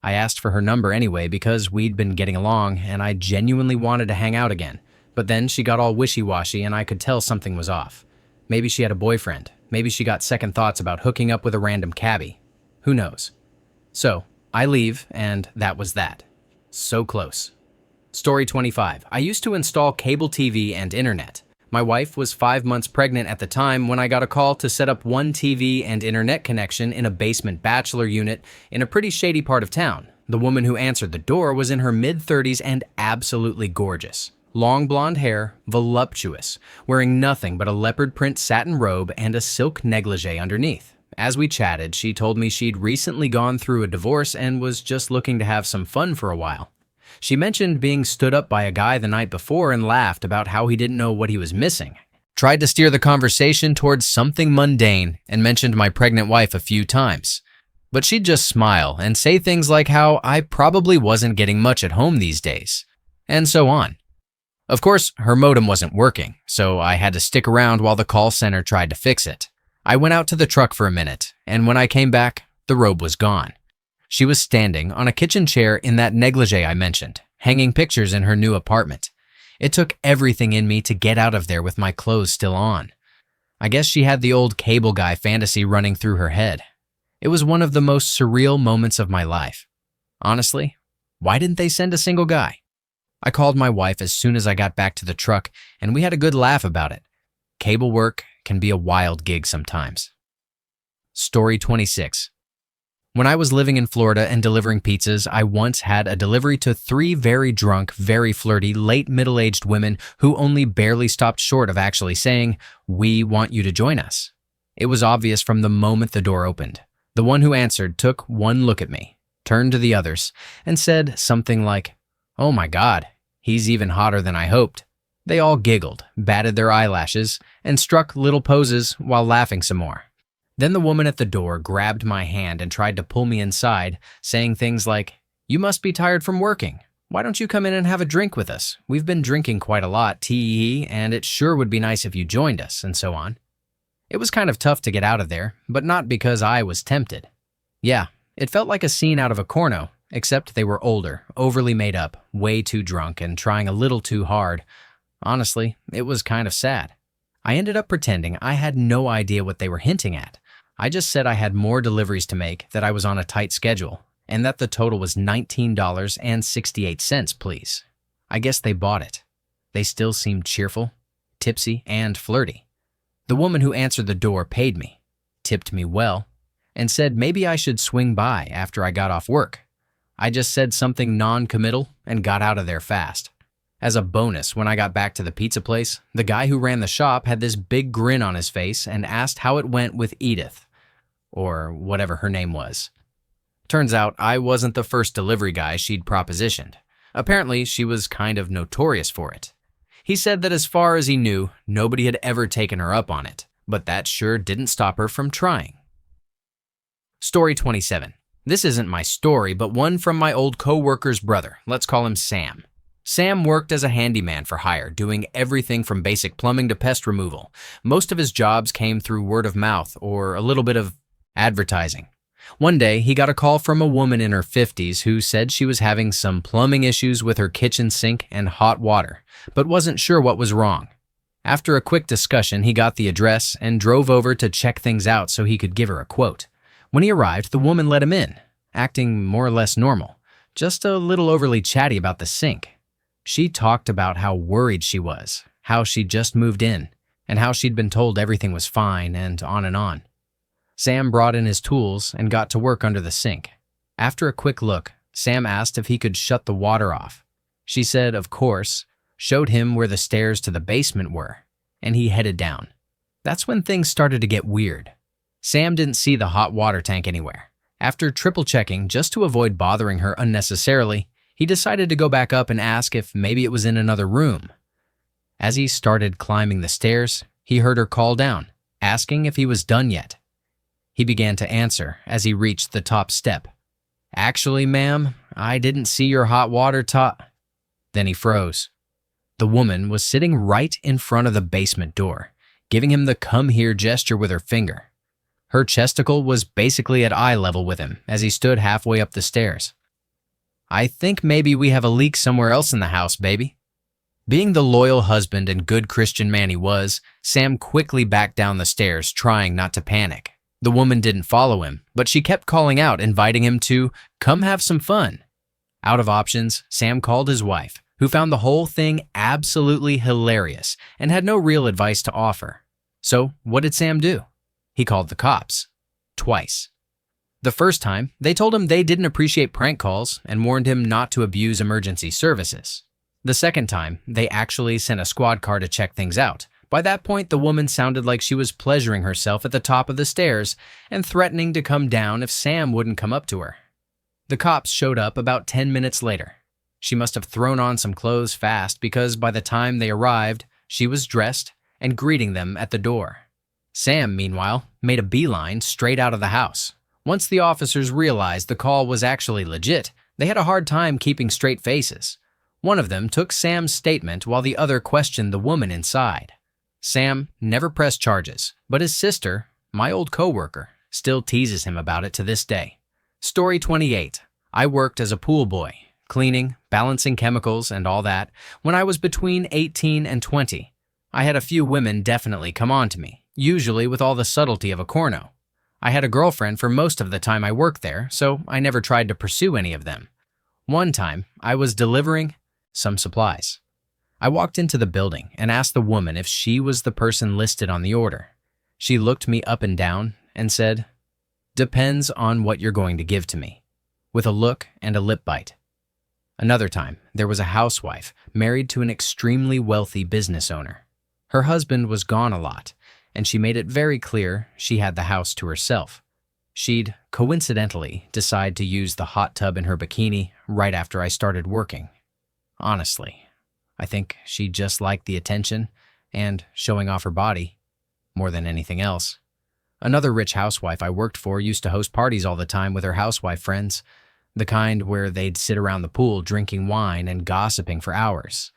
I asked for her number anyway because we'd been getting along and I genuinely wanted to hang out again. But then she got all wishy-washy and I could tell something was off. Maybe she had a boyfriend. Maybe she got second thoughts about hooking up with a random cabbie. Who knows? So, I leave, and that was that. So close. Story 25. I used to install cable TV and internet. My wife was 5 months pregnant at the time when I got a call to set up one TV and internet connection in a basement bachelor unit in a pretty shady part of town. The woman who answered the door was in her mid-30s and absolutely gorgeous. Long blonde hair, voluptuous, wearing nothing but a leopard print satin robe and a silk negligee underneath. As we chatted, she told me she'd recently gone through a divorce and was just looking to have some fun for a while. She mentioned being stood up by a guy the night before and laughed about how he didn't know what he was missing. Tried to steer the conversation towards something mundane and mentioned my pregnant wife a few times. But she'd just smile and say things like how I probably wasn't getting much at home these days, and so on. Of course, her modem wasn't working, so I had to stick around while the call center tried to fix it. I went out to the truck for a minute, and when I came back, the robe was gone. She was standing on a kitchen chair in that negligee I mentioned, hanging pictures in her new apartment. It took everything in me to get out of there with my clothes still on. I guess she had the old cable guy fantasy running through her head. It was one of the most surreal moments of my life. Honestly, why didn't they send a single guy? I called my wife as soon as I got back to the truck, and we had a good laugh about it. Cable work can be a wild gig sometimes. Story 26. When I was living in Florida and delivering pizzas, I once had a delivery to 3 very drunk, very flirty, late middle-aged women who only barely stopped short of actually saying, "We want you to join us." It was obvious from the moment the door opened. The one who answered took one look at me, turned to the others, and said something like, "Oh my God, he's even hotter than I hoped." They all giggled, batted their eyelashes, and struck little poses while laughing some more. Then the woman at the door grabbed my hand and tried to pull me inside, saying things like, "You must be tired from working. Why don't you come in and have a drink with us? We've been drinking quite a lot, and it sure would be nice if you joined us," and so on. It was kind of tough to get out of there, but not because I was tempted. Yeah, it felt like a scene out of a corno, except they were older, overly made up, way too drunk, and trying a little too hard. Honestly, it was kind of sad. I ended up pretending I had no idea what they were hinting at. I just said I had more deliveries to make, that I was on a tight schedule, and that the total was $19.68, please. I guess they bought it. They still seemed cheerful, tipsy, and flirty. The woman who answered the door paid me, tipped me well, and said maybe I should swing by after I got off work. I just said something non-committal and got out of there fast. As a bonus, when I got back to the pizza place, the guy who ran the shop had this big grin on his face and asked how it went with Edith, or whatever her name was. Turns out I wasn't the first delivery guy she'd propositioned. Apparently, she was kind of notorious for it. He said that as far as he knew, nobody had ever taken her up on it, but that sure didn't stop her from trying. Story 27. This isn't my story, but one from my old co-worker's brother. Let's call him Sam. Sam worked as a handyman for hire, doing everything from basic plumbing to pest removal. Most of his jobs came through word of mouth or a little bit of advertising. One day, he got a call from a woman in her 50s who said she was having some plumbing issues with her kitchen sink and hot water, but wasn't sure what was wrong. After a quick discussion, he got the address and drove over to check things out so he could give her a quote. When he arrived, the woman let him in, acting more or less normal, just a little overly chatty about the sink. She talked about how worried she was, how she'd just moved in, and how she'd been told everything was fine, and on and on. Sam brought in his tools and got to work under the sink. After a quick look, Sam asked if he could shut the water off. She said, of course, showed him where the stairs to the basement were, and he headed down. That's when things started to get weird. Sam didn't see the hot water tank anywhere. After triple checking just to avoid bothering her unnecessarily, he decided to go back up and ask if maybe it was in another room. As he started climbing the stairs, he heard her call down, asking if he was done yet. He began to answer as he reached the top step. "Actually, ma'am, I didn't see your hot water Then he froze. The woman was sitting right in front of the basement door, giving him the come here gesture with her finger. Her chesticle was basically at eye level with him as he stood halfway up the stairs. "I think maybe we have a leak somewhere else in the house, baby." Being the loyal husband and good Christian man he was, Sam quickly backed down the stairs, trying not to panic. The woman didn't follow him, but she kept calling out, inviting him to come have some fun. Out of options, Sam called his wife, who found the whole thing absolutely hilarious and had no real advice to offer. So what did Sam do? He called the cops. Twice. The first time, they told him they didn't appreciate prank calls and warned him not to abuse emergency services. The second time, they actually sent a squad car to check things out. By that point, the woman sounded like she was pleasuring herself at the top of the stairs and threatening to come down if Sam wouldn't come up to her. The cops showed up about 10 minutes later. She must have thrown on some clothes fast because by the time they arrived, she was dressed and greeting them at the door. Sam, meanwhile, made a beeline straight out of the house. Once the officers realized the call was actually legit, they had a hard time keeping straight faces. One of them took Sam's statement while the other questioned the woman inside. Sam never pressed charges, but his sister, my old coworker, still teases him about it to this day. Story 28. I worked as a pool boy, cleaning, balancing chemicals, and all that, when I was between 18 and 20. I had a few women definitely come on to me, usually with all the subtlety of a corno. I had a girlfriend for most of the time I worked there, so I never tried to pursue any of them. One time, I was delivering some supplies. I walked into the building and asked the woman if she was the person listed on the order. She looked me up and down and said, "Depends on what you're going to give to me," with a look and a lip bite. Another time, there was a housewife married to an extremely wealthy business owner. Her husband was gone a lot, and she made it very clear she had the house to herself. She'd, coincidentally, decide to use the hot tub in her bikini right after I started working. Honestly, I think she just liked the attention and showing off her body more than anything else. Another rich housewife I worked for used to host parties all the time with her housewife friends, the kind where they'd sit around the pool drinking wine and gossiping for hours.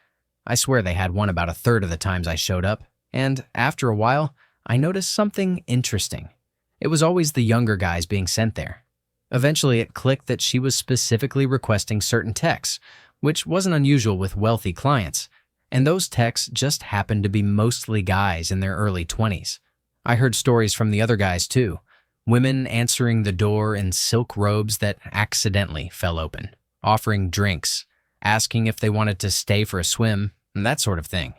I swear they had one about a third of the times I showed up, and after a while, I noticed something interesting. It was always the younger guys being sent there. Eventually, it clicked that she was specifically requesting certain texts, which wasn't unusual with wealthy clients, and those texts just happened to be mostly guys in their early 20s. I heard stories from the other guys too, women answering the door in silk robes that accidentally fell open, offering drinks, asking if they wanted to stay for a swim, and that sort of thing.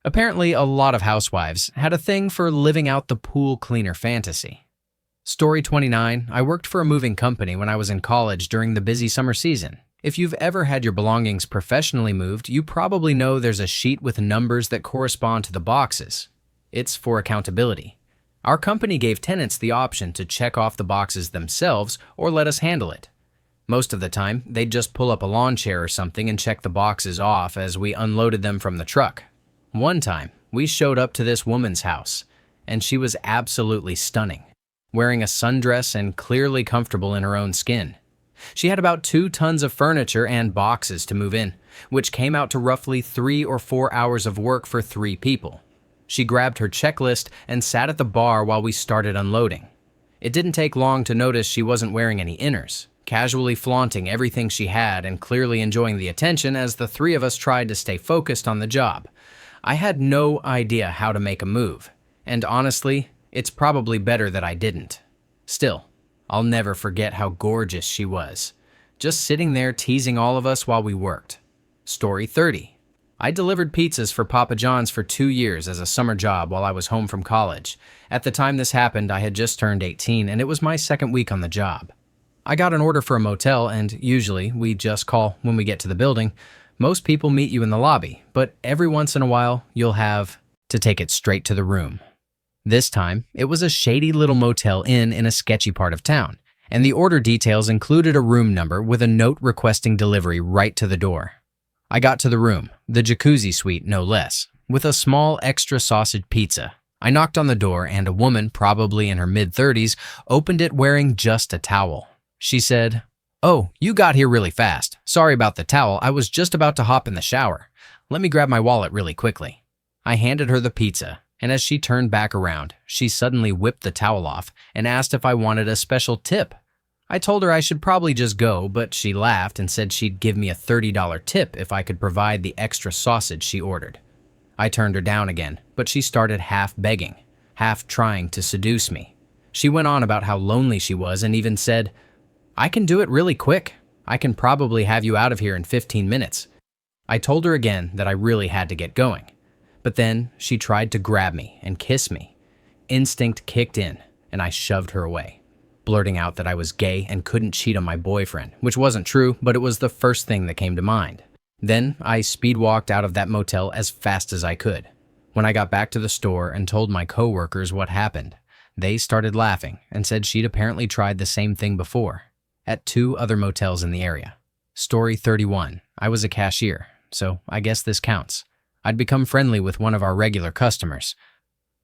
Apparently, a lot of housewives had a thing for living out the pool cleaner fantasy. Story 29, I worked for a moving company when I was in college during the busy summer season. If you've ever had your belongings professionally moved, you probably know there's a sheet with numbers that correspond to the boxes. It's for accountability. Our company gave tenants the option to check off the boxes themselves or let us handle it. Most of the time, they'd just pull up a lawn chair or something and check the boxes off as we unloaded them from the truck. One time, we showed up to this woman's house, and she was absolutely stunning, wearing a sundress and clearly comfortable in her own skin. She had about 2 tons of furniture and boxes to move in, which came out to roughly 3 or 4 hours of work for 3 people. She grabbed her checklist and sat at the bar while we started unloading. It didn't take long to notice she wasn't wearing any inners, casually flaunting everything she had and clearly enjoying the attention as the 3 of us tried to stay focused on the job. I had no idea how to make a move, and honestly, it's probably better that I didn't. Still, I'll never forget how gorgeous she was, just sitting there teasing all of us while we worked. Story 30. I delivered pizzas for Papa John's for 2 years as a summer job while I was home from college. At the time this happened, I had just turned 18, and it was my second week on the job. I got an order for a motel, and usually we just call when we get to the building. Most people meet you in the lobby, but every once in a while, you'll have to take it straight to the room. This time, it was a shady little motel inn in a sketchy part of town, and the order details included a room number with a note requesting delivery right to the door. I got to the room, the jacuzzi suite no less, with a small extra sausage pizza. I knocked on the door and a woman, probably in her mid-30s, opened it wearing just a towel. She said, "Oh, you got here really fast. Sorry about the towel, I was just about to hop in the shower. Let me grab my wallet really quickly." I handed her the pizza, and as she turned back around, she suddenly whipped the towel off and asked if I wanted a special tip. I told her I should probably just go, but she laughed and said she'd give me a $30 tip if I could provide the extra sausage she ordered. I turned her down again, but she started half begging, half trying to seduce me. She went on about how lonely she was and even said, "I can do it really quick. I can probably have you out of here in 15 minutes. I told her again that I really had to get going. But then she tried to grab me and kiss me. Instinct kicked in, and I shoved her away, blurting out that I was gay and couldn't cheat on my boyfriend, which wasn't true, but it was the first thing that came to mind. Then I speed walked out of that motel as fast as I could. When I got back to the store and told my coworkers what happened, they started laughing and said she'd apparently tried the same thing before, at 2 other motels in the area. Story 31. I was a cashier, so I guess this counts. I'd become friendly with one of our regular customers.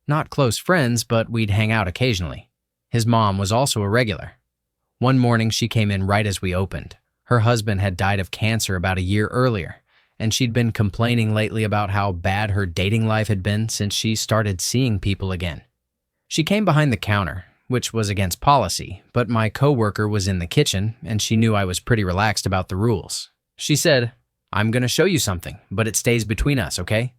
Not close friends, but we'd hang out occasionally. His mom was also a regular. One morning she came in right as we opened. Her husband had died of cancer about a year earlier, and she'd been complaining lately about how bad her dating life had been since she started seeing people again. She came behind the counter, which was against policy, but my coworker was in the kitchen, and she knew I was pretty relaxed about the rules. She said, "I'm going to show you something, but it stays between us, okay?"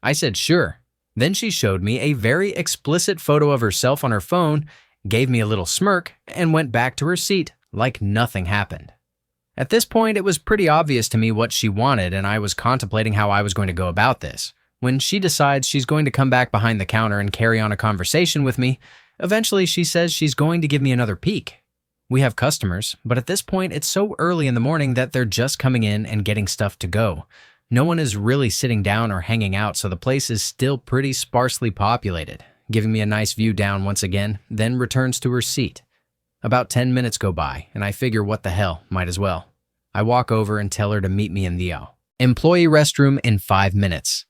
I said, "Sure." Then she showed me a very explicit photo of herself on her phone, gave me a little smirk, and went back to her seat like nothing happened. At this point, it was pretty obvious to me what she wanted, and I was contemplating how I was going to go about this. When she decides she's going to come back behind the counter and carry on a conversation with me, eventually she says she's going to give me another peek. We have customers, but at this point it's so early in the morning that they're just coming in and getting stuff to go. No one is really sitting down or hanging out, so the place is still pretty sparsely populated, giving me a nice view down once again, then returns to her seat. About 10 minutes go by, and I figure what the hell, might as well. I walk over and tell her to meet me in the employee restroom in 5 minutes.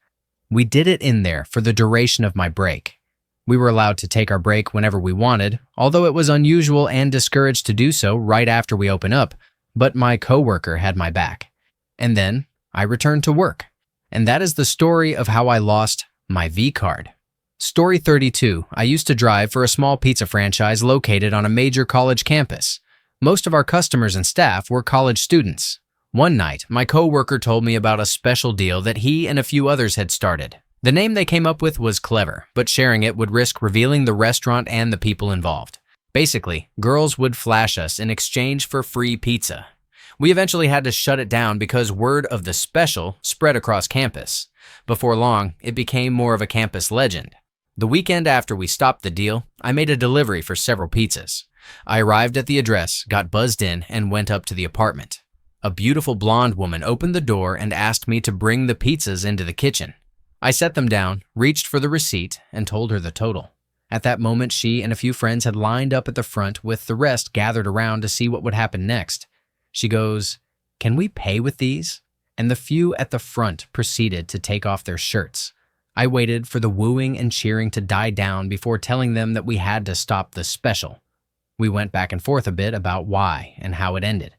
We did it in there for the duration of my break. We were allowed to take our break whenever we wanted, although it was unusual and discouraged to do so right after we open up, but my coworker had my back. And then I returned to work. And that is the story of how I lost my V-card. Story 32. I used to drive for a small pizza franchise located on a major college campus. Most of our customers and staff were college students. One night, my coworker told me about a special deal that he and a few others had started. The name they came up with was clever, but sharing it would risk revealing the restaurant and the people involved. Basically, girls would flash us in exchange for free pizza. We eventually had to shut it down because word of the special spread across campus. Before long, it became more of a campus legend. The weekend after we stopped the deal, I made a delivery for several pizzas. I arrived at the address, got buzzed in, and went up to the apartment. A beautiful blonde woman opened the door and asked me to bring the pizzas into the kitchen. I set them down, reached for the receipt, and told her the total. At that moment, she and a few friends had lined up at the front with the rest gathered around to see what would happen next. She goes, "Can we pay with these?" And the few at the front proceeded to take off their shirts. I waited for the wooing and cheering to die down before telling them that we had to stop the special. We went back and forth a bit about why and how it ended.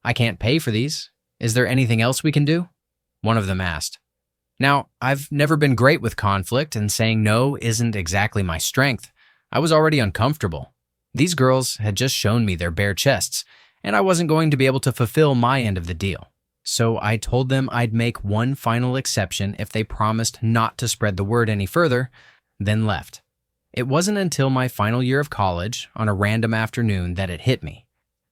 "I can't pay for these. Is there anything else we can do?" one of them asked. Now, I've never been great with conflict, and saying no isn't exactly my strength. I was already uncomfortable. These girls had just shown me their bare chests, and I wasn't going to be able to fulfill my end of the deal. So I told them I'd make one final exception if they promised not to spread the word any further, then left. It wasn't until my final year of college, on a random afternoon, that it hit me.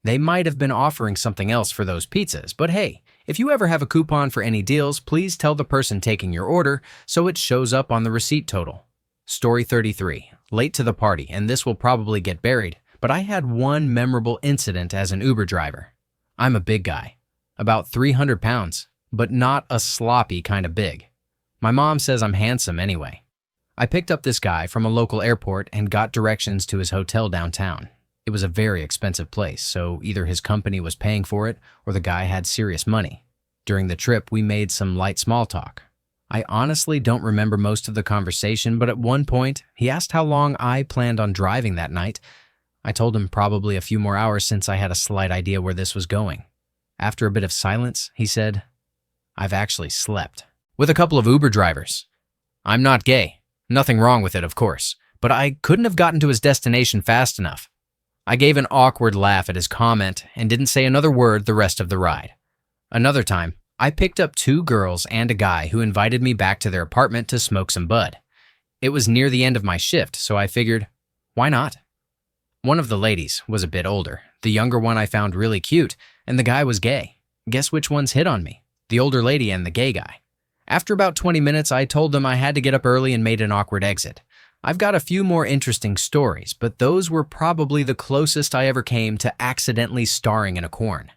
They might have been offering something else for those pizzas, but hey, if you ever have a coupon for any deals, please tell the person taking your order so it shows up on the receipt total. Story 33. Late to the party, and this will probably get buried, but I had one memorable incident as an Uber driver. I'm a big guy, about 300 pounds, but not a sloppy kind of big. My mom says I'm handsome anyway. I picked up this guy from a local airport and got directions to his hotel downtown. It was a very expensive place, so either his company was paying for it or the guy had serious money. During the trip, we made some light small talk. I honestly don't remember most of the conversation, but at one point, he asked how long I planned on driving that night. I told him probably a few more hours since I had a slight idea where this was going. After a bit of silence, he said, "I've actually slept with a couple of Uber drivers. I'm not gay. Nothing wrong with it, of course, but I couldn't have gotten to his destination fast enough." I gave an awkward laugh at his comment and didn't say another word the rest of the ride. Another time, I picked up 2 girls and a guy who invited me back to their apartment to smoke some bud. It was near the end of my shift, so I figured, why not? One of the ladies was a bit older. The younger one I found really cute, and the guy was gay. Guess which ones hit on me? The older lady and the gay guy. After about 20 minutes, I told them I had to get up early and made an awkward exit. I've got a few more interesting stories, but those were probably the closest I ever came to accidentally starring in a corn.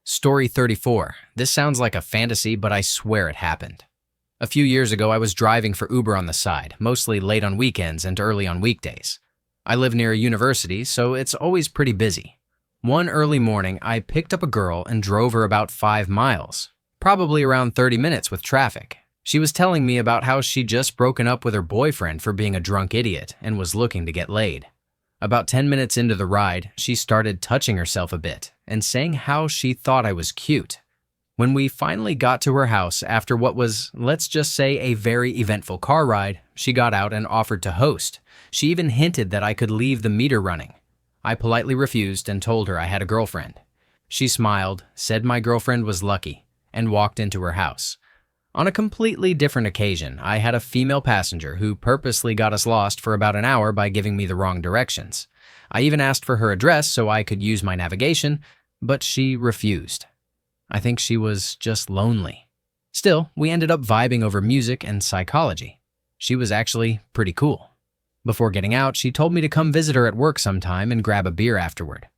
Story 34. This sounds like a fantasy, but I swear it happened. A few years ago, I was driving for Uber on the side, mostly late on weekends and early on weekdays. I live near a university, so it's always pretty busy. One early morning, I picked up a girl and drove her about 5 miles, probably around 30 minutes with traffic. She was telling me about how she'd just broken up with her boyfriend for being a drunk idiot and was looking to get laid. About 10 minutes into the ride, she started touching herself a bit and saying how she thought I was cute. When we finally got to her house after what was, let's just say, a very eventful car ride, she got out and offered to host. She even hinted that I could leave the meter running. I politely refused and told her I had a girlfriend. She smiled, said my girlfriend was lucky, and walked into her house. On a completely different occasion, I had a female passenger who purposely got us lost for about an hour by giving me the wrong directions. I even asked for her address so I could use my navigation, but she refused. I think she was just lonely. Still, we ended up vibing over music and psychology. She was actually pretty cool. Before getting out, she told me to come visit her at work sometime and grab a beer afterward.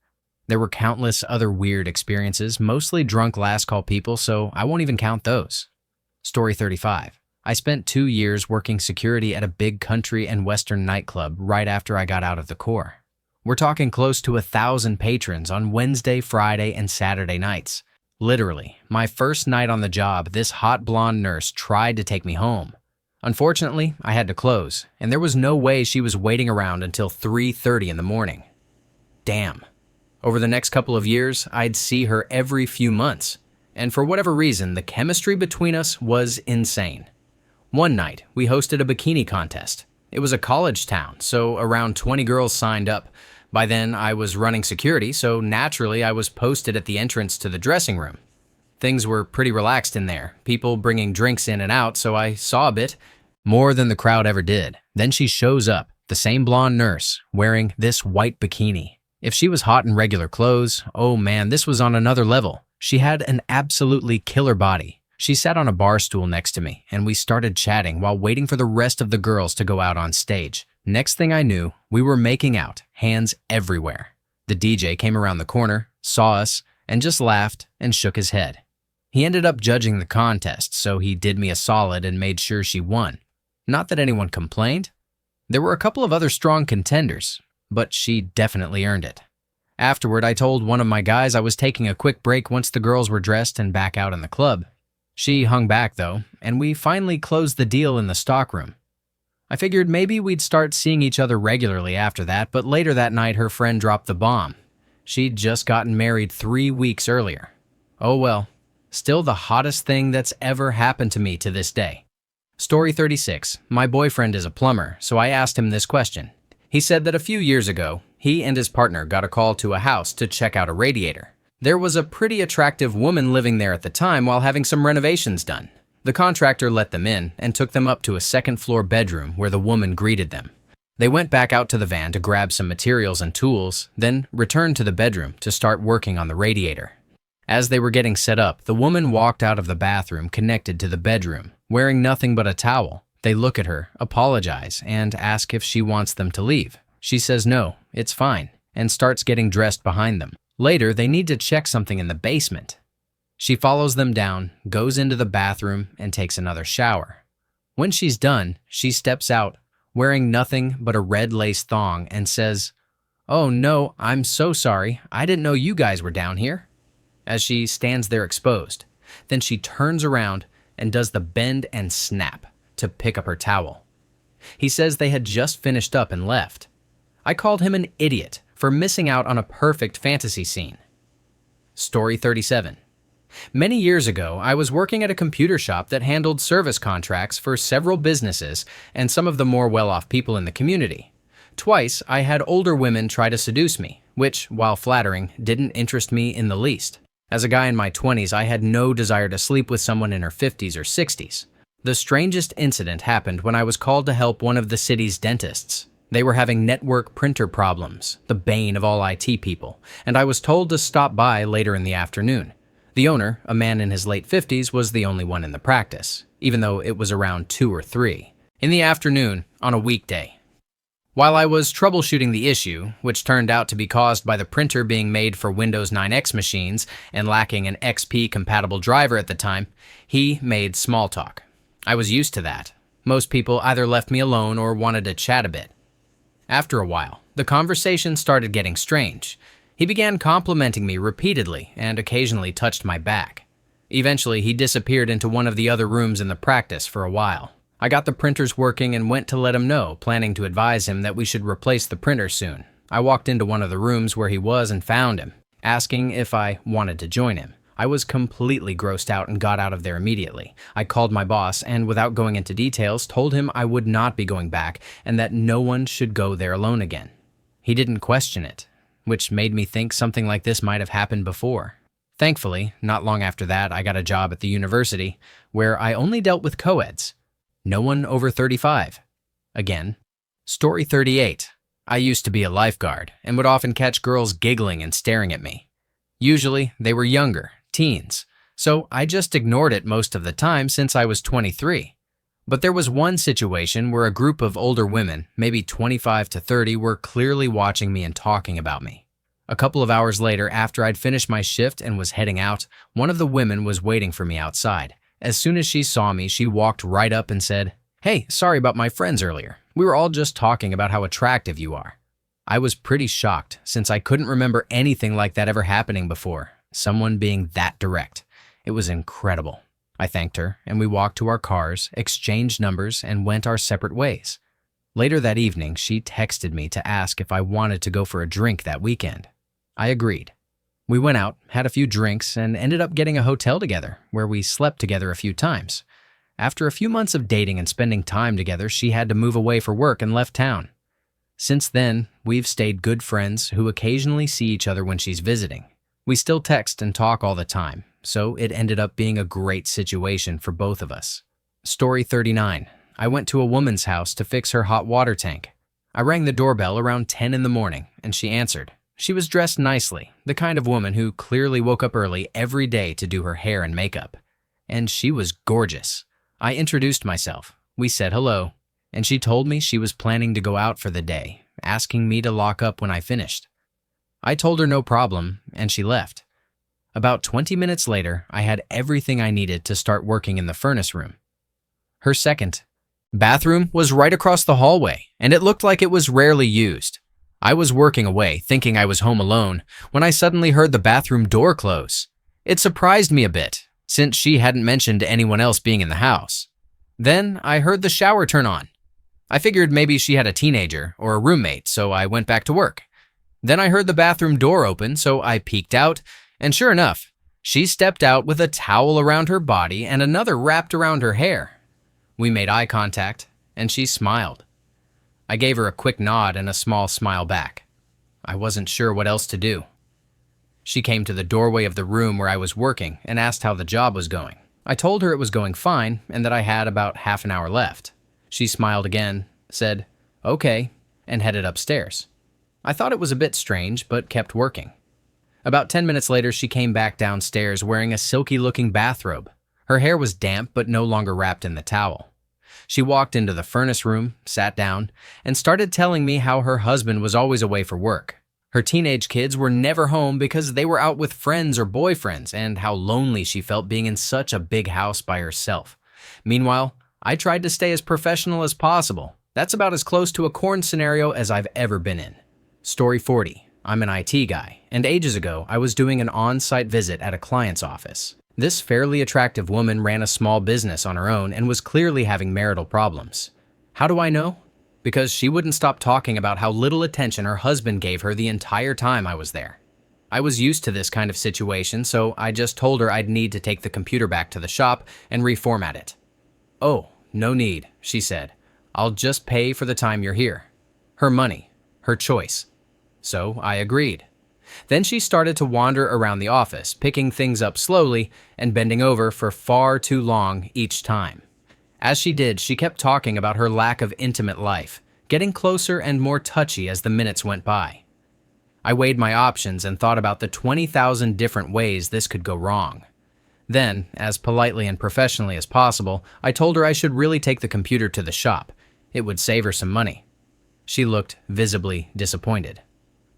There were countless other weird experiences, mostly drunk last call people, so I won't even count those. Story 35. I spent 2 years working security at a big country and western nightclub right after I got out of the Corps. We're talking close to 1,000 patrons on Wednesday, Friday, and Saturday nights. Literally, my first night on the job, this hot blonde nurse tried to take me home. Unfortunately, I had to close, and there was no way she was waiting around until 3:30 in the morning. Damn. Over the next couple of years, I'd see her every few months, and for whatever reason, the chemistry between us was insane. One night, we hosted a bikini contest. It was a college town, so around 20 girls signed up. By then, I was running security, so naturally I was posted at the entrance to the dressing room. Things were pretty relaxed in there, people bringing drinks in and out, so I saw a bit, more than the crowd ever did. Then she shows up, the same blonde nurse, wearing this white bikini. If she was hot in regular clothes, oh man, this was on another level. She had an absolutely killer body. She sat on a bar stool next to me, and we started chatting while waiting for the rest of the girls to go out on stage. Next thing I knew, we were making out, hands everywhere. The DJ came around the corner, saw us, and just laughed and shook his head. He ended up judging the contest, so he did me a solid and made sure she won. Not that anyone complained. There were a couple of other strong contenders, but she definitely earned it. Afterward, I told one of my guys I was taking a quick break once the girls were dressed and back out in the club. She hung back though, and we finally closed the deal in the stockroom. I figured maybe we'd start seeing each other regularly after that, but later that night her friend dropped the bomb. She'd just gotten married 3 weeks earlier. Oh well, still the hottest thing that's ever happened to me to this day. Story 36. My boyfriend is a plumber, so I asked him this question. He said that a few years ago, he and his partner got a call to a house to check out a radiator. There was a pretty attractive woman living there at the time while having some renovations done. The contractor let them in and took them up to a second-floor bedroom where the woman greeted them. They went back out to the van to grab some materials and tools, then returned to the bedroom to start working on the radiator. As they were getting set up, the woman walked out of the bathroom connected to the bedroom, wearing nothing but a towel. They look at her, apologize, and ask if she wants them to leave. She says no, it's fine, and starts getting dressed behind them. Later, they need to check something in the basement. She follows them down, goes into the bathroom, and takes another shower. When she's done, she steps out, wearing nothing but a red lace thong, and says, "Oh no, I'm so sorry. I didn't know you guys were down here," as she stands there exposed. Then she turns around and does the bend and snap to pick up her towel. He says they had just finished up and left. I called him an idiot for missing out on a perfect fantasy scene. Story 37. Many years ago, I was working at a computer shop that handled service contracts for several businesses and some of the more well-off people in the community. Twice, I had older women try to seduce me, which, while flattering, didn't interest me in the least. As a guy in my 20s, I had no desire to sleep with someone in her 50s or 60s. The strangest incident happened when I was called to help one of the city's dentists. They were having network printer problems, the bane of all IT people, and I was told to stop by later in the afternoon. The owner, a man in his late 50s, was the only one in the practice, even though it was around 2 or 3, in the afternoon on a weekday. While I was troubleshooting the issue, which turned out to be caused by the printer being made for Windows 9X machines and lacking an XP-compatible driver at the time, he made small talk. I was used to that. Most people either left me alone or wanted to chat a bit. After a while, the conversation started getting strange. He began complimenting me repeatedly and occasionally touched my back. Eventually, he disappeared into one of the other rooms in the practice for a while. I got the printers working and went to let him know, planning to advise him that we should replace the printer soon. I walked into one of the rooms where he was and found him, asking if I wanted to join him. I was completely grossed out and got out of there immediately. I called my boss and, without going into details, told him I would not be going back and that no one should go there alone again. He didn't question it, which made me think something like this might have happened before. Thankfully, not long after that, I got a job at the university where I only dealt with co-eds. No one over 35. Again. Story 38. I used to be a lifeguard and would often catch girls giggling and staring at me. Usually, they were younger, teens, so I just ignored it most of the time since I was 23. But there was one situation where a group of older women, maybe 25 to 30, were clearly watching me and talking about me. A couple of hours later, after I'd finished my shift and was heading out, one of the women was waiting for me outside. As soon as she saw me, she walked right up and said, "Hey, sorry about my friends earlier. We were all just talking about how attractive you are." I was pretty shocked since I couldn't remember anything like that ever happening before, someone being that direct. It was incredible. I thanked her, and we walked to our cars, exchanged numbers, and went our separate ways. Later that evening, she texted me to ask if I wanted to go for a drink that weekend. I agreed. We went out, had a few drinks, and ended up getting a hotel together, where we slept together a few times. After a few months of dating and spending time together, she had to move away for work and left town. Since then, we've stayed good friends who occasionally see each other when she's visiting. We still text and talk all the time, so it ended up being a great situation for both of us. Story 39. I went to a woman's house to fix her hot water tank. I rang the doorbell around 10 in the morning, and she answered. She was dressed nicely, the kind of woman who clearly woke up early every day to do her hair and makeup. And she was gorgeous. I introduced myself. We said hello, and she told me she was planning to go out for the day, asking me to lock up when I finished. I told her no problem, and she left. About 20 minutes later, I had everything I needed to start working in the furnace room. Her second bathroom was right across the hallway, and it looked like it was rarely used. I was working away, thinking I was home alone, when I suddenly heard the bathroom door close. It surprised me a bit, since she hadn't mentioned anyone else being in the house. Then I heard the shower turn on. I figured maybe she had a teenager or a roommate, so I went back to work. Then I heard the bathroom door open, so I peeked out, and sure enough, she stepped out with a towel around her body and another wrapped around her hair. We made eye contact, and she smiled. I gave her a quick nod and a small smile back. I wasn't sure what else to do. She came to the doorway of the room where I was working and asked how the job was going. I told her it was going fine and that I had about half an hour left. She smiled again, said, "Okay," and headed upstairs. I thought it was a bit strange, but kept working. About 10 minutes later, she came back downstairs wearing a silky-looking bathrobe. Her hair was damp but no longer wrapped in the towel. She walked into the furnace room, sat down, and started telling me how her husband was always away for work. Her teenage kids were never home because they were out with friends or boyfriends, and how lonely she felt being in such a big house by herself. Meanwhile, I tried to stay as professional as possible. That's about as close to a corn scenario as I've ever been in. Story 40. I'm an IT guy, and ages ago, I was doing an on-site visit at a client's office. This fairly attractive woman ran a small business on her own and was clearly having marital problems. How do I know? Because she wouldn't stop talking about how little attention her husband gave her the entire time I was there. I was used to this kind of situation, so I just told her I'd need to take the computer back to the shop and reformat it. "Oh, no need," she said. "I'll just pay for the time you're here." Her money, her choice. So I agreed. Then she started to wander around the office, picking things up slowly and bending over for far too long each time. As she did, she kept talking about her lack of intimate life, getting closer and more touchy as the minutes went by. I weighed my options and thought about the 20,000 different ways this could go wrong. Then, as politely and professionally as possible, I told her I should really take the computer to the shop. It would save her some money. She looked visibly disappointed.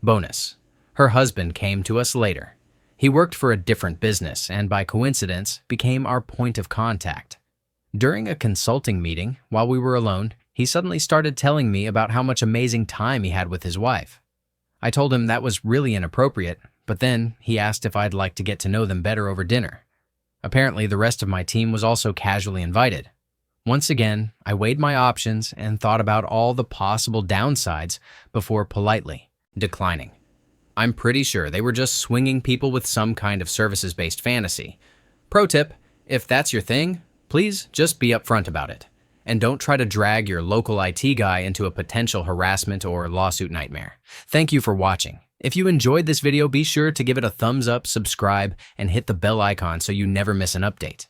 Bonus. Her husband came to us later. He worked for a different business and, by coincidence, became our point of contact. During a consulting meeting, while we were alone, he suddenly started telling me about how much amazing time he had with his wife. I told him that was really inappropriate, but then he asked if I'd like to get to know them better over dinner. Apparently, the rest of my team was also casually invited. Once again, I weighed my options and thought about all the possible downsides before politely declining. I'm pretty sure they were just swinging people with some kind of services-based fantasy. Pro tip, if that's your thing, please just be upfront about it. And don't try to drag your local IT guy into a potential harassment or lawsuit nightmare. Thank you for watching. If you enjoyed this video, be sure to give it a thumbs up, subscribe, and hit the bell icon so you never miss an update.